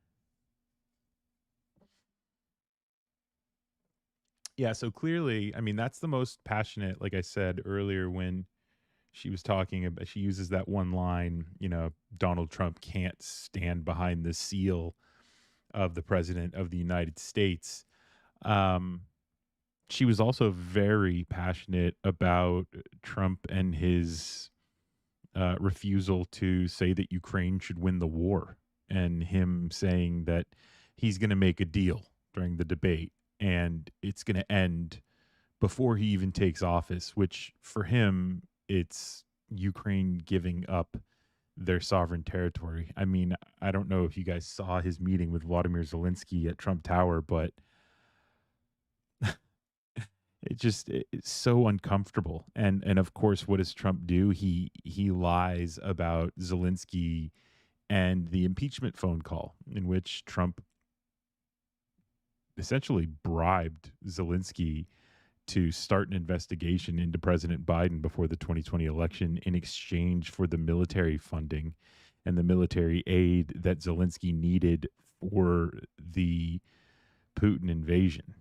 Yeah, so clearly, I mean, that's the most passionate, like I said earlier when she was talking about, she uses that one line, Donald Trump can't stand behind the seal of the President of the United States. She was also very passionate about Trump and his refusal to say that Ukraine should win the war, and him saying that he's going to make a deal during the debate and it's going to end before he even takes office, which for him, it's Ukraine giving up their sovereign territory. I mean, I don't know if you guys saw his meeting with Vladimir Zelensky at Trump Tower, but it's so uncomfortable. And of course, what does Trump do? He lies about Zelensky and the impeachment phone call in which Trump essentially bribed Zelensky to start an investigation into President Biden before the 2020 election in exchange for the military funding and the military aid that Zelensky needed for the Putin invasion.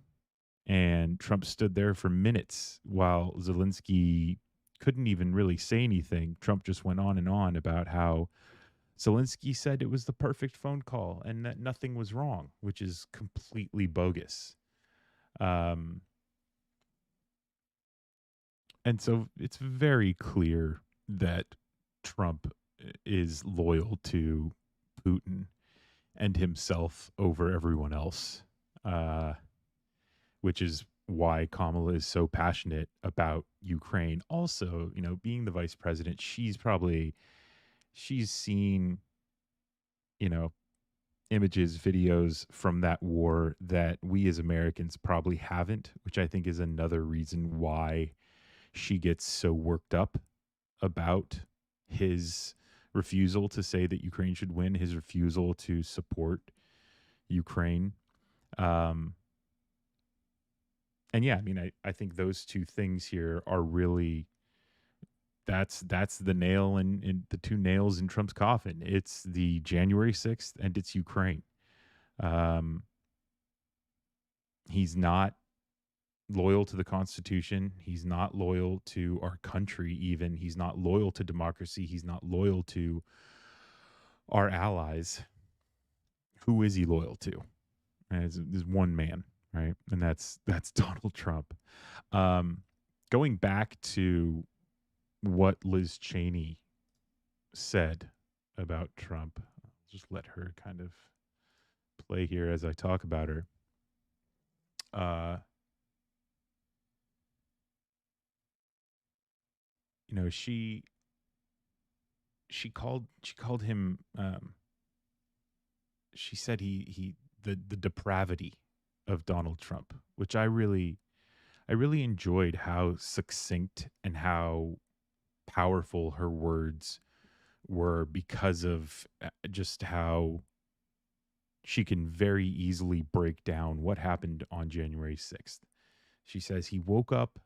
And Trump stood there for minutes while Zelensky couldn't even really say anything. Trump just went on and on about how Zelensky said it was the perfect phone call and that nothing was wrong, which is completely bogus. And so it's very clear that Trump is loyal to Putin and himself over everyone else, which is why Kamala is so passionate about Ukraine. Also, being the vice president, she's seen, you know, images, videos from that war that we as Americans probably haven't, which I think is another reason why she gets so worked up about his refusal to say that Ukraine should win, his refusal to support Ukraine. And yeah, I mean, I think those two things here are really, that's the nail in the two nails in Trump's coffin. It's the January 6th and it's Ukraine. He's not loyal to the Constitution. He's not loyal to our country even. He's not loyal to democracy. He's not loyal to our allies. Who is he loyal to? And there's one man, right? And that's Donald Trump. Going back to what Liz Cheney said about Trump, I'll just let her kind of play here as I talk about her. She called him. She said the depravity of Donald Trump, which I really enjoyed how succinct and how powerful her words were, because of just how she can very easily break down what happened on January 6th. She says he woke up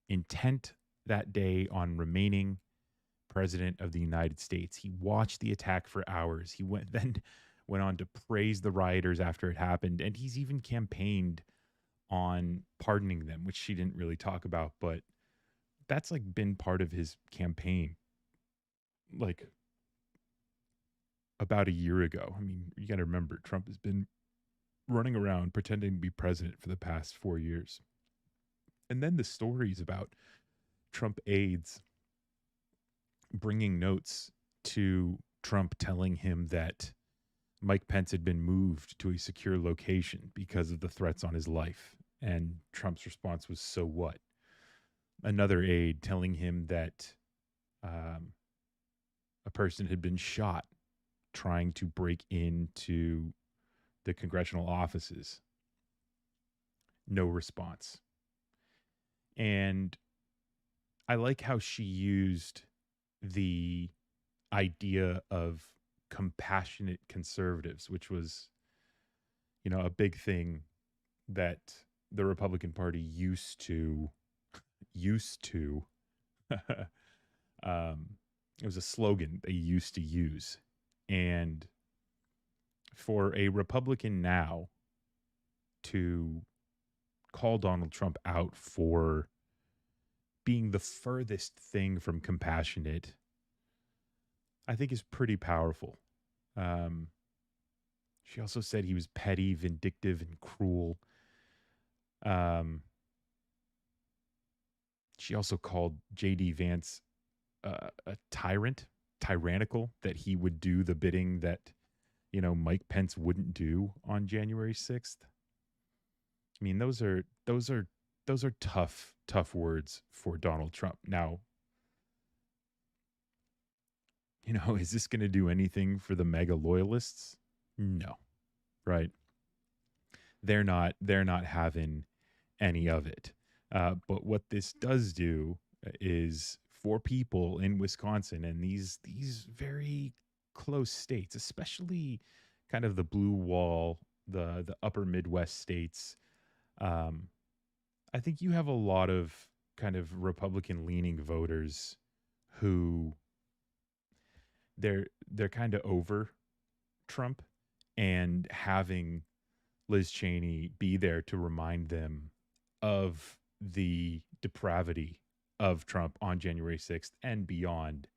intent that day on remaining president of the United States. He watched the attack for hours. He went on to praise the rioters after it happened, and he's even campaigned on pardoning them, which she didn't really talk about, but that's like been part of his campaign like about a year ago. I mean, you got to remember, Trump has been running around pretending to be president for the past 4 years. And then the stories about Trump aides bringing notes to Trump telling him that Mike Pence had been moved to a secure location because of the threats on his life. And Trump's response was, so what? Another aide telling him that a person had been shot trying to break into the congressional offices. No response. And I like how she used the idea of compassionate conservatives, which was, a big thing that the Republican Party used to it was a slogan they used to use. And for a Republican now to call Donald Trump out for being the furthest thing from compassionate, I think is pretty powerful. She also said he was petty, vindictive, and cruel. She also called J.D. Vance a tyrannical, that he would do the bidding that, Mike Pence wouldn't do on January 6th. I mean, those are tough words for Donald Trump. Now, is this going to do anything for the mega loyalists? No, right? They're not having any of it. But what this does do is, for people in Wisconsin and these very close states, especially kind of the blue wall, the upper Midwest states, I think you have a lot of kind of Republican leaning voters who they're kind of over Trump, and having Liz Cheney be there to remind them of the depravity of Trump on January 6th and beyond,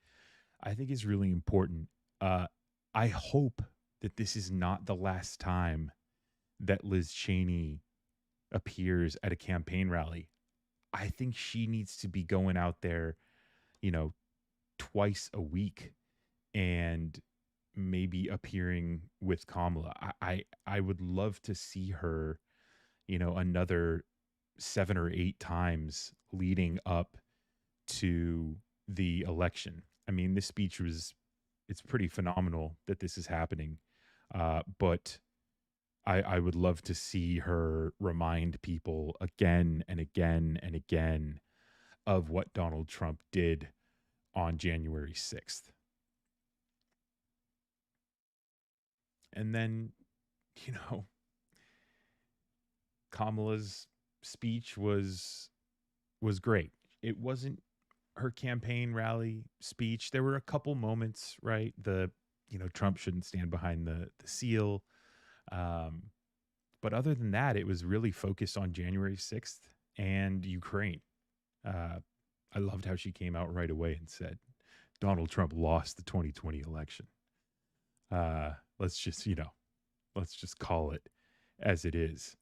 I think is really important. I hope that this is not the last time that Liz Cheney appears at a campaign rally. I think she needs to be going out there, twice a week and maybe appearing with Kamala. I would love to see her, another 7 or 8 times leading up to the election. I mean, this speech it's pretty phenomenal that this is happening. But I would love to see her remind people again and again and again of what Donald Trump did on January 6th. And then, Kamala's speech was great. It wasn't her campaign rally speech. There were a couple moments, right? Trump shouldn't stand behind the seal. But other than that, it was really focused on January 6th and Ukraine. I loved how she came out right away and said, Donald Trump lost the 2020 election. Let's just call it as it is.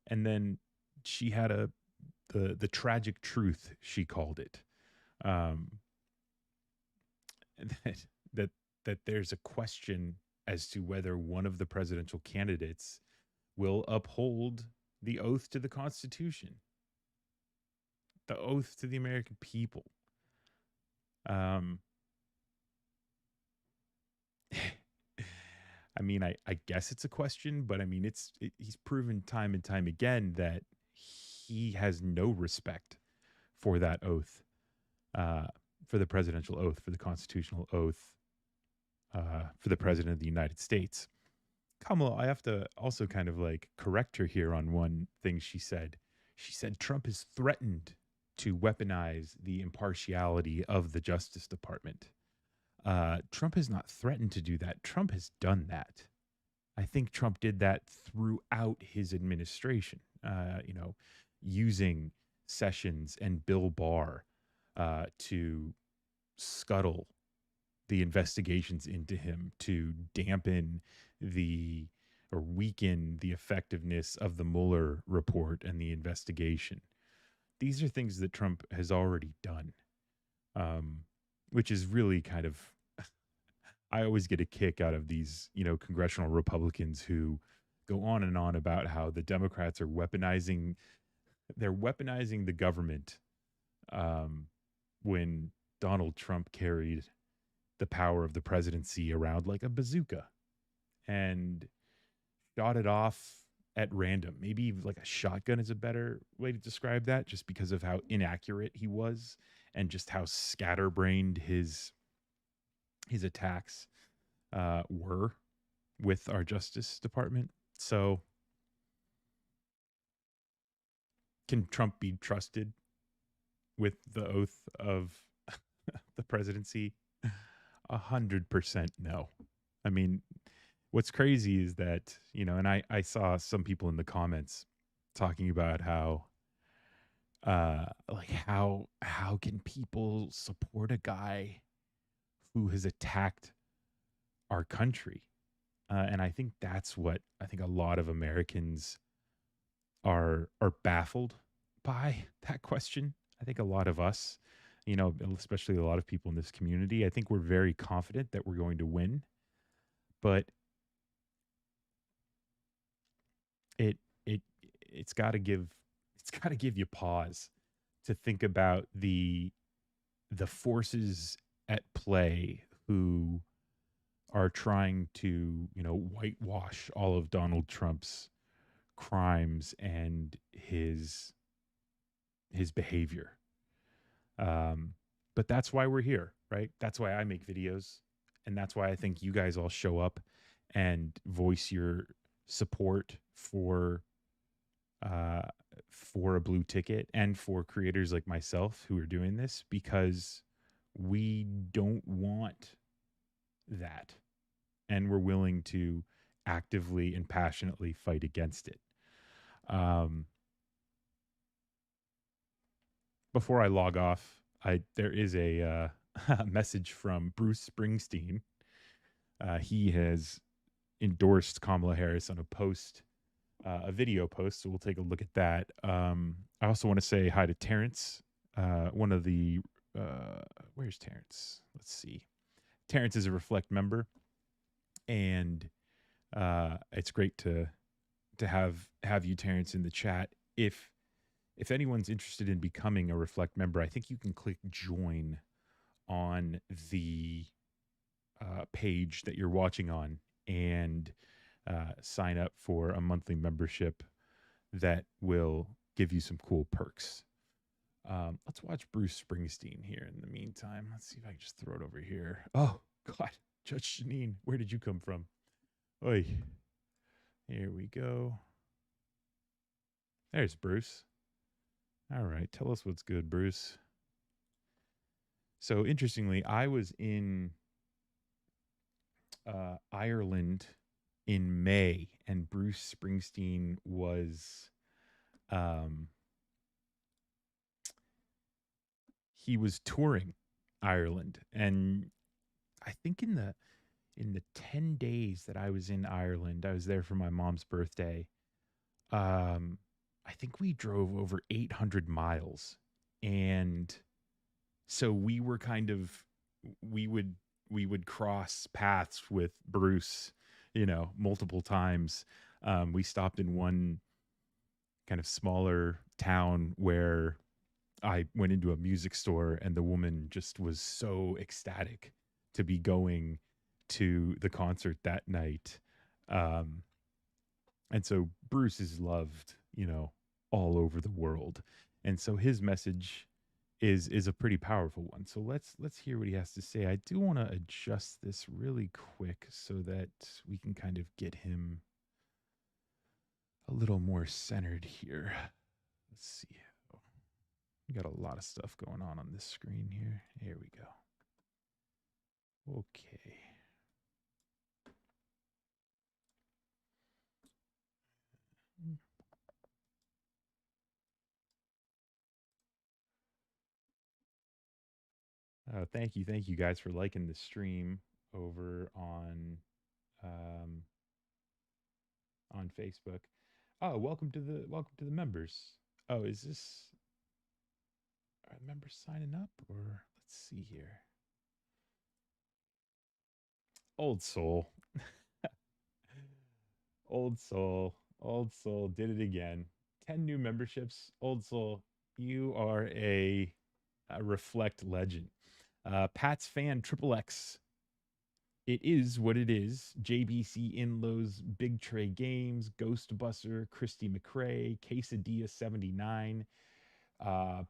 And then she had the tragic truth, she called it. That there's a question as to whether one of the presidential candidates will uphold the oath to the Constitution, the oath to the American people. I mean, I guess it's a question, but I mean, he's proven time and time again that he has no respect for that oath, for the presidential oath, for the constitutional oath, for the president of the United States. Kamala, I have to also kind of correct her here on one thing she said. She said Trump has threatened to weaponize the impartiality of the Justice Department. Trump has not threatened to do that. Trump has done that. I think Trump did that throughout his administration, using Sessions and Bill Barr to scuttle the investigations into him, to dampen or weaken the effectiveness of the Mueller report and the investigation. These are things that Trump has already done, which is really kind of, I always get a kick out of these, congressional Republicans who go on and on about how the Democrats are weaponizing the government, when Donald Trump carried the power of the presidency around like a bazooka and shot it off at random. Maybe like a shotgun is a better way to describe that, just because of how inaccurate he was and just how scatterbrained his attacks were with our Justice Department. So can Trump be trusted with the oath of the presidency? 100% no. I mean, what's crazy is that, and I saw some people in the comments talking about how can people support a guy who has attacked our country? And I think that's what I think a lot of Americans are baffled by, that question. I think a lot of us, especially a lot of people in this community, I think we're very confident that we're going to win, but it's got to give you pause to think about the forces at play who are trying to, whitewash all of Donald Trump's crimes and his behavior. But that's why we're here, right? That's why I make videos. And that's why I think you guys all show up and voice your support for a blue ticket and for creators like myself who are doing this, because we don't want that. And we're willing to actively and passionately fight against it. Before I log off, there is a message from Bruce Springsteen. He has endorsed Kamala Harris on a video post, so we'll take a look at that. I also want to say hi to Terrence, one of the where's Terrence? Let's see. Terrence is a Reflect member, and it's great to have you, Terrence, in the chat. If anyone's interested in becoming a Reflect member, I think you can click join on the page that you're watching on and sign up for a monthly membership that will give you some cool perks. Let's watch Bruce Springsteen here in the meantime. Let's see if I can just throw it over here. Oh, God. Judge Janine, where did you come from? Oi. Here we go. There's Bruce. All right. Tell us what's good, Bruce. So, interestingly, I was in Ireland in May, and Bruce Springsteen was... he was touring Ireland, and I think in the 10 days that I was in Ireland, I was there for my mom's birthday. I think we drove over 800 miles, and so we were we would cross paths with Bruce, multiple times. We stopped in one kind of smaller town where I went into a music store, and the woman just was so ecstatic to be going to the concert that night. And so Bruce is loved, all over the world. And so his message is a pretty powerful one. So let's hear what he has to say. I do want to adjust this really quick so that we can kind of get him a little more centered here. Let's see. We got a lot of stuff going on this screen here. Here we go. Okay. Thank you guys for liking the stream over on Facebook. Oh, welcome to the members. Oh, is this... Are members signing up, or let's see here. Old Soul. Old Soul did it again. 10 new memberships. Old Soul, you are a Reflect legend. Pat's fan Triple X. It is what it is. JBC Inlows, Big Tray Games, Ghostbuster, Christy McRae, Quesadilla 79,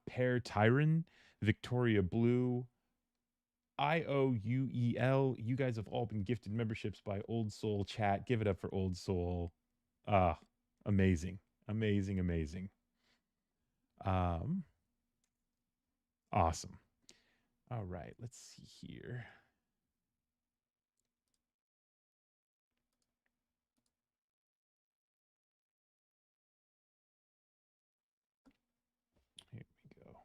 Pear Tyron, Victoria Blue, IOUEL. You guys have all been gifted memberships by Old Soul Chat. Give it up for Old Soul. Amazing. Awesome. All right, let's see here. Here we go.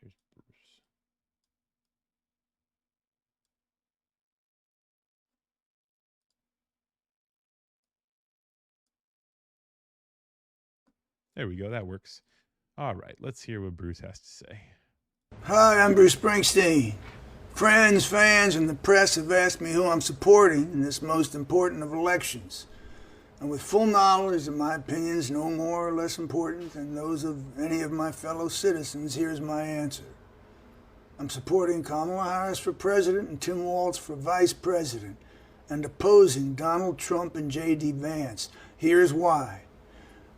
There's Bruce. There we go. That works. All right, let's hear what Bruce has to say.
Hi, I'm Bruce Springsteen. Friends, fans, and the press have asked me who I'm supporting in this most important of elections. And with full knowledge that my opinions no more or less important than those of any of my fellow citizens, here's my answer. I'm supporting Kamala Harris for president and Tim Walz for vice president, and opposing Donald Trump and J.D. Vance. Here's why.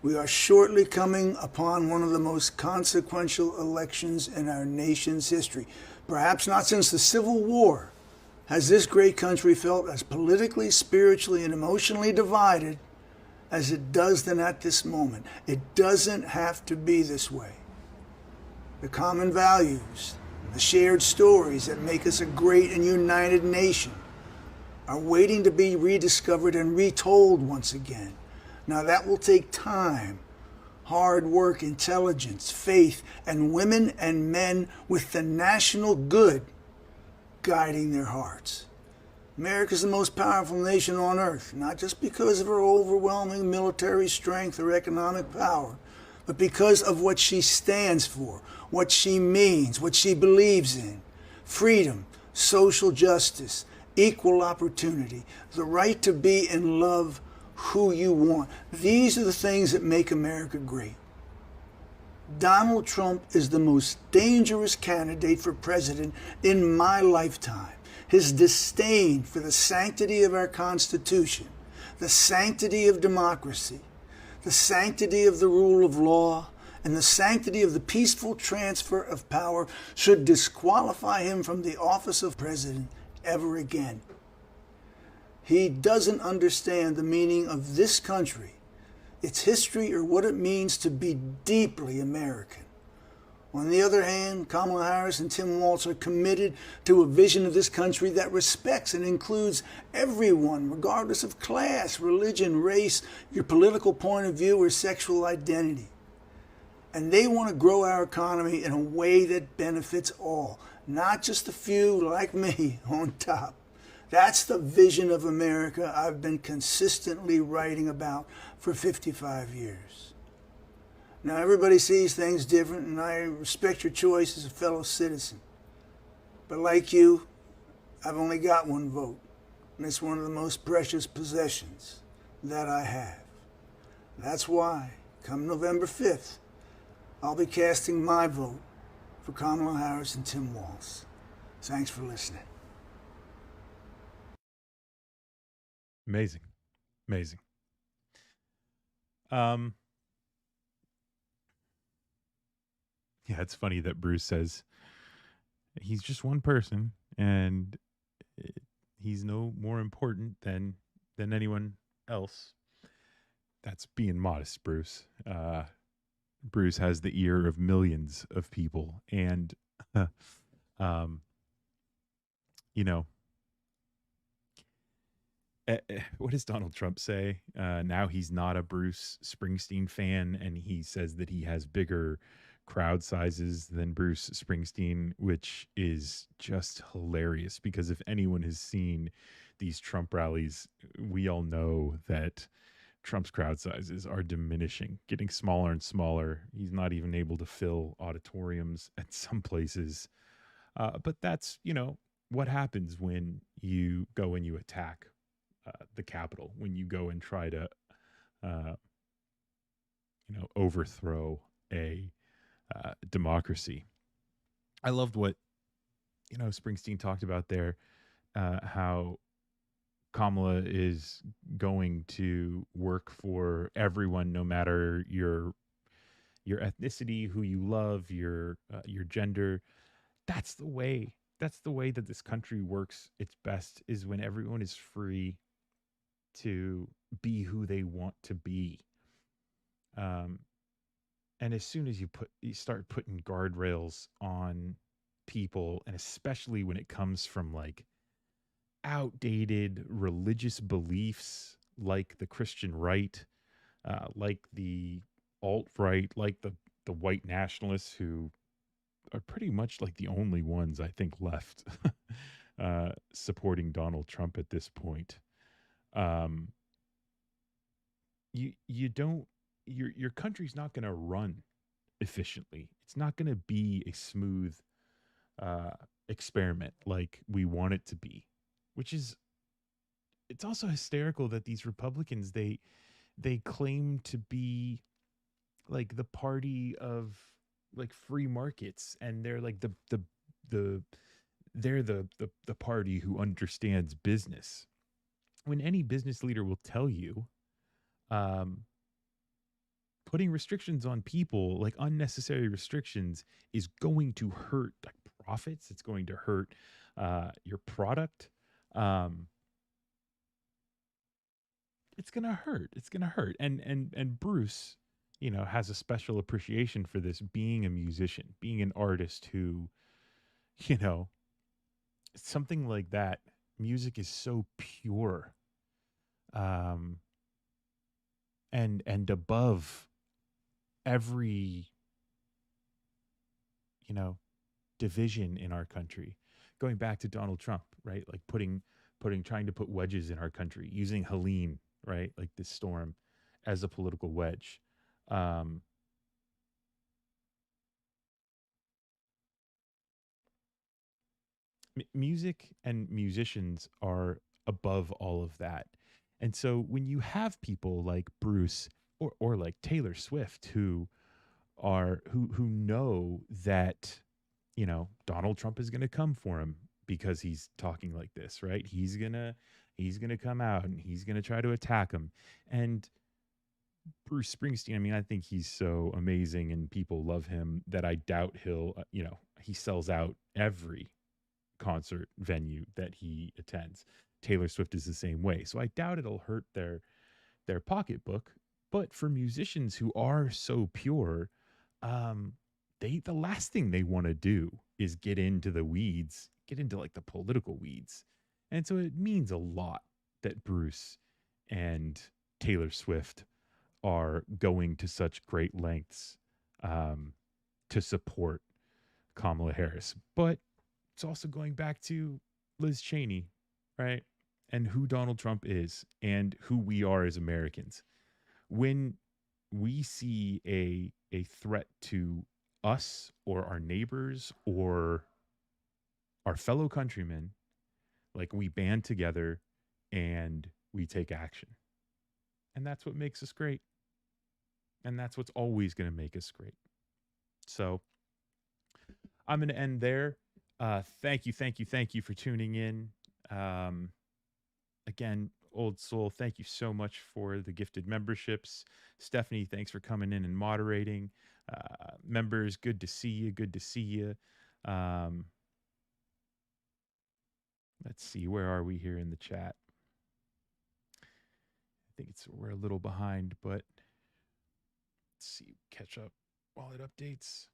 We are shortly coming upon one of the most consequential elections in our nation's history. Perhaps not since the Civil War has this great country felt as politically, spiritually, and emotionally divided as it does then at this moment. It doesn't have to be this way. The common values, the shared stories that make us a great and united nation are waiting to be rediscovered and retold once again. Now that will take time, hard work, intelligence, faith, and women and men with the national good guiding their hearts. America is the most powerful nation on earth, not just because of her overwhelming military strength or economic power, but because of what she stands for, what she means, what she believes in. Freedom, social justice, equal opportunity, the right to be and love who you want. These are the things that make America great. Donald Trump is the most dangerous candidate for president in my lifetime. His disdain for the sanctity of our Constitution, the sanctity of democracy, the sanctity of the rule of law, and the sanctity of the peaceful transfer of power should disqualify him from the office of president ever again. He doesn't understand the meaning of this country, its history, or what it means to be deeply American. On the other hand, Kamala Harris and Tim Walz are committed to a vision of this country that respects and includes everyone, regardless of class, religion, race, your political point of view, or sexual identity. And they want to grow our economy in a way that benefits all, not just a few like me on top. That's the vision of America I've been consistently writing about for 55 years. Now, everybody sees things different, and I respect your choice as a fellow citizen. But like you, I've only got one vote, and it's one of the most precious possessions that I have. That's why, come November 5th, I'll be casting my vote for Kamala Harris and Tim Walz. Thanks for listening.
Amazing. Amazing. Yeah, it's funny that Bruce says he's just one person and he's no more important than anyone else. That's being modest, Bruce. Bruce has the ear of millions of people, and you know, what does Donald Trump say? Now he's not a Bruce Springsteen fan, and he says that he has bigger crowd sizes than Bruce Springsteen, which is just hilarious, because if anyone has seen these Trump rallies, we all know that Trump's crowd sizes are diminishing, getting smaller and smaller. He's not even able to fill auditoriums at some places. But that's, what happens when you go and you attack the Capitol, when you go and try to, overthrow a democracy. I loved what, Springsteen talked about there, how Kamala is going to work for everyone, no matter your ethnicity, who you love, your gender. That's the way that this country works its best, is when everyone is free to be who they want to be. And as soon as you start putting guardrails on people, and especially when it comes from like outdated religious beliefs, like the Christian right, like the alt-right, like the white nationalists, who are pretty much like the only ones I think left supporting Donald Trump at this point. Your country's not going to run efficiently. It's not going to be a smooth experiment like we want it to be, it's also hysterical that these Republicans, they claim to be like the party of like free markets, and they're like they're the party who understands business, when any business leader will tell you putting restrictions on people, like unnecessary restrictions, is going to hurt like profits. It's going to hurt your product. It's gonna hurt. And Bruce, has a special appreciation for this, being a musician, being an artist who, something like that. Music is so pure, and above every, division in our country. Going back to Donald Trump, right? Like trying to put wedges in our country, using Helene, right? Like this storm, as a political wedge. music and musicians are above all of that. And so when you have people like Bruce or like Taylor Swift who know that, you know, Donald Trump is going to come for him because he's talking like this, right? He's going to come out and he's going to try to attack him. And Bruce Springsteen, I mean, I think he's so amazing and people love him that I doubt he'll, he sells out every concert venue that he attends. Taylor Swift is the same way. So I doubt it'll hurt their pocketbook. But for musicians who are so pure, the last thing they want to do is get into the weeds, get into like the political weeds. And so it means a lot that Bruce and Taylor Swift are going to such great lengths to support Kamala Harris. But it's also going back to Liz Cheney, right? And who Donald Trump is and who we are as Americans. When we see a threat to us or our neighbors or our fellow countrymen, like we band together and we take action. And that's what makes us great. And that's what's always going to make us great. So I'm going to end there. Thank you for tuning in. Again, Old Soul, thank you so much for the gifted memberships. Stephanie, thanks for coming in and moderating. Members, good to see you. Good to see you. Let's see, where are we here in the chat? I think we're a little behind, but let's see, catch up while it updates.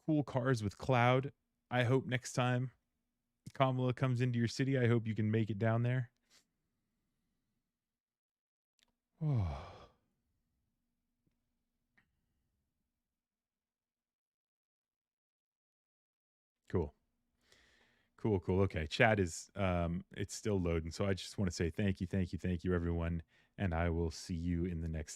Cool cars with cloud. I hope next time Kamala comes into your city, I hope you can make it down there. Oh. Cool. Okay. Chat is it's still loading. So I just want to say thank you, everyone. And I will see you in the next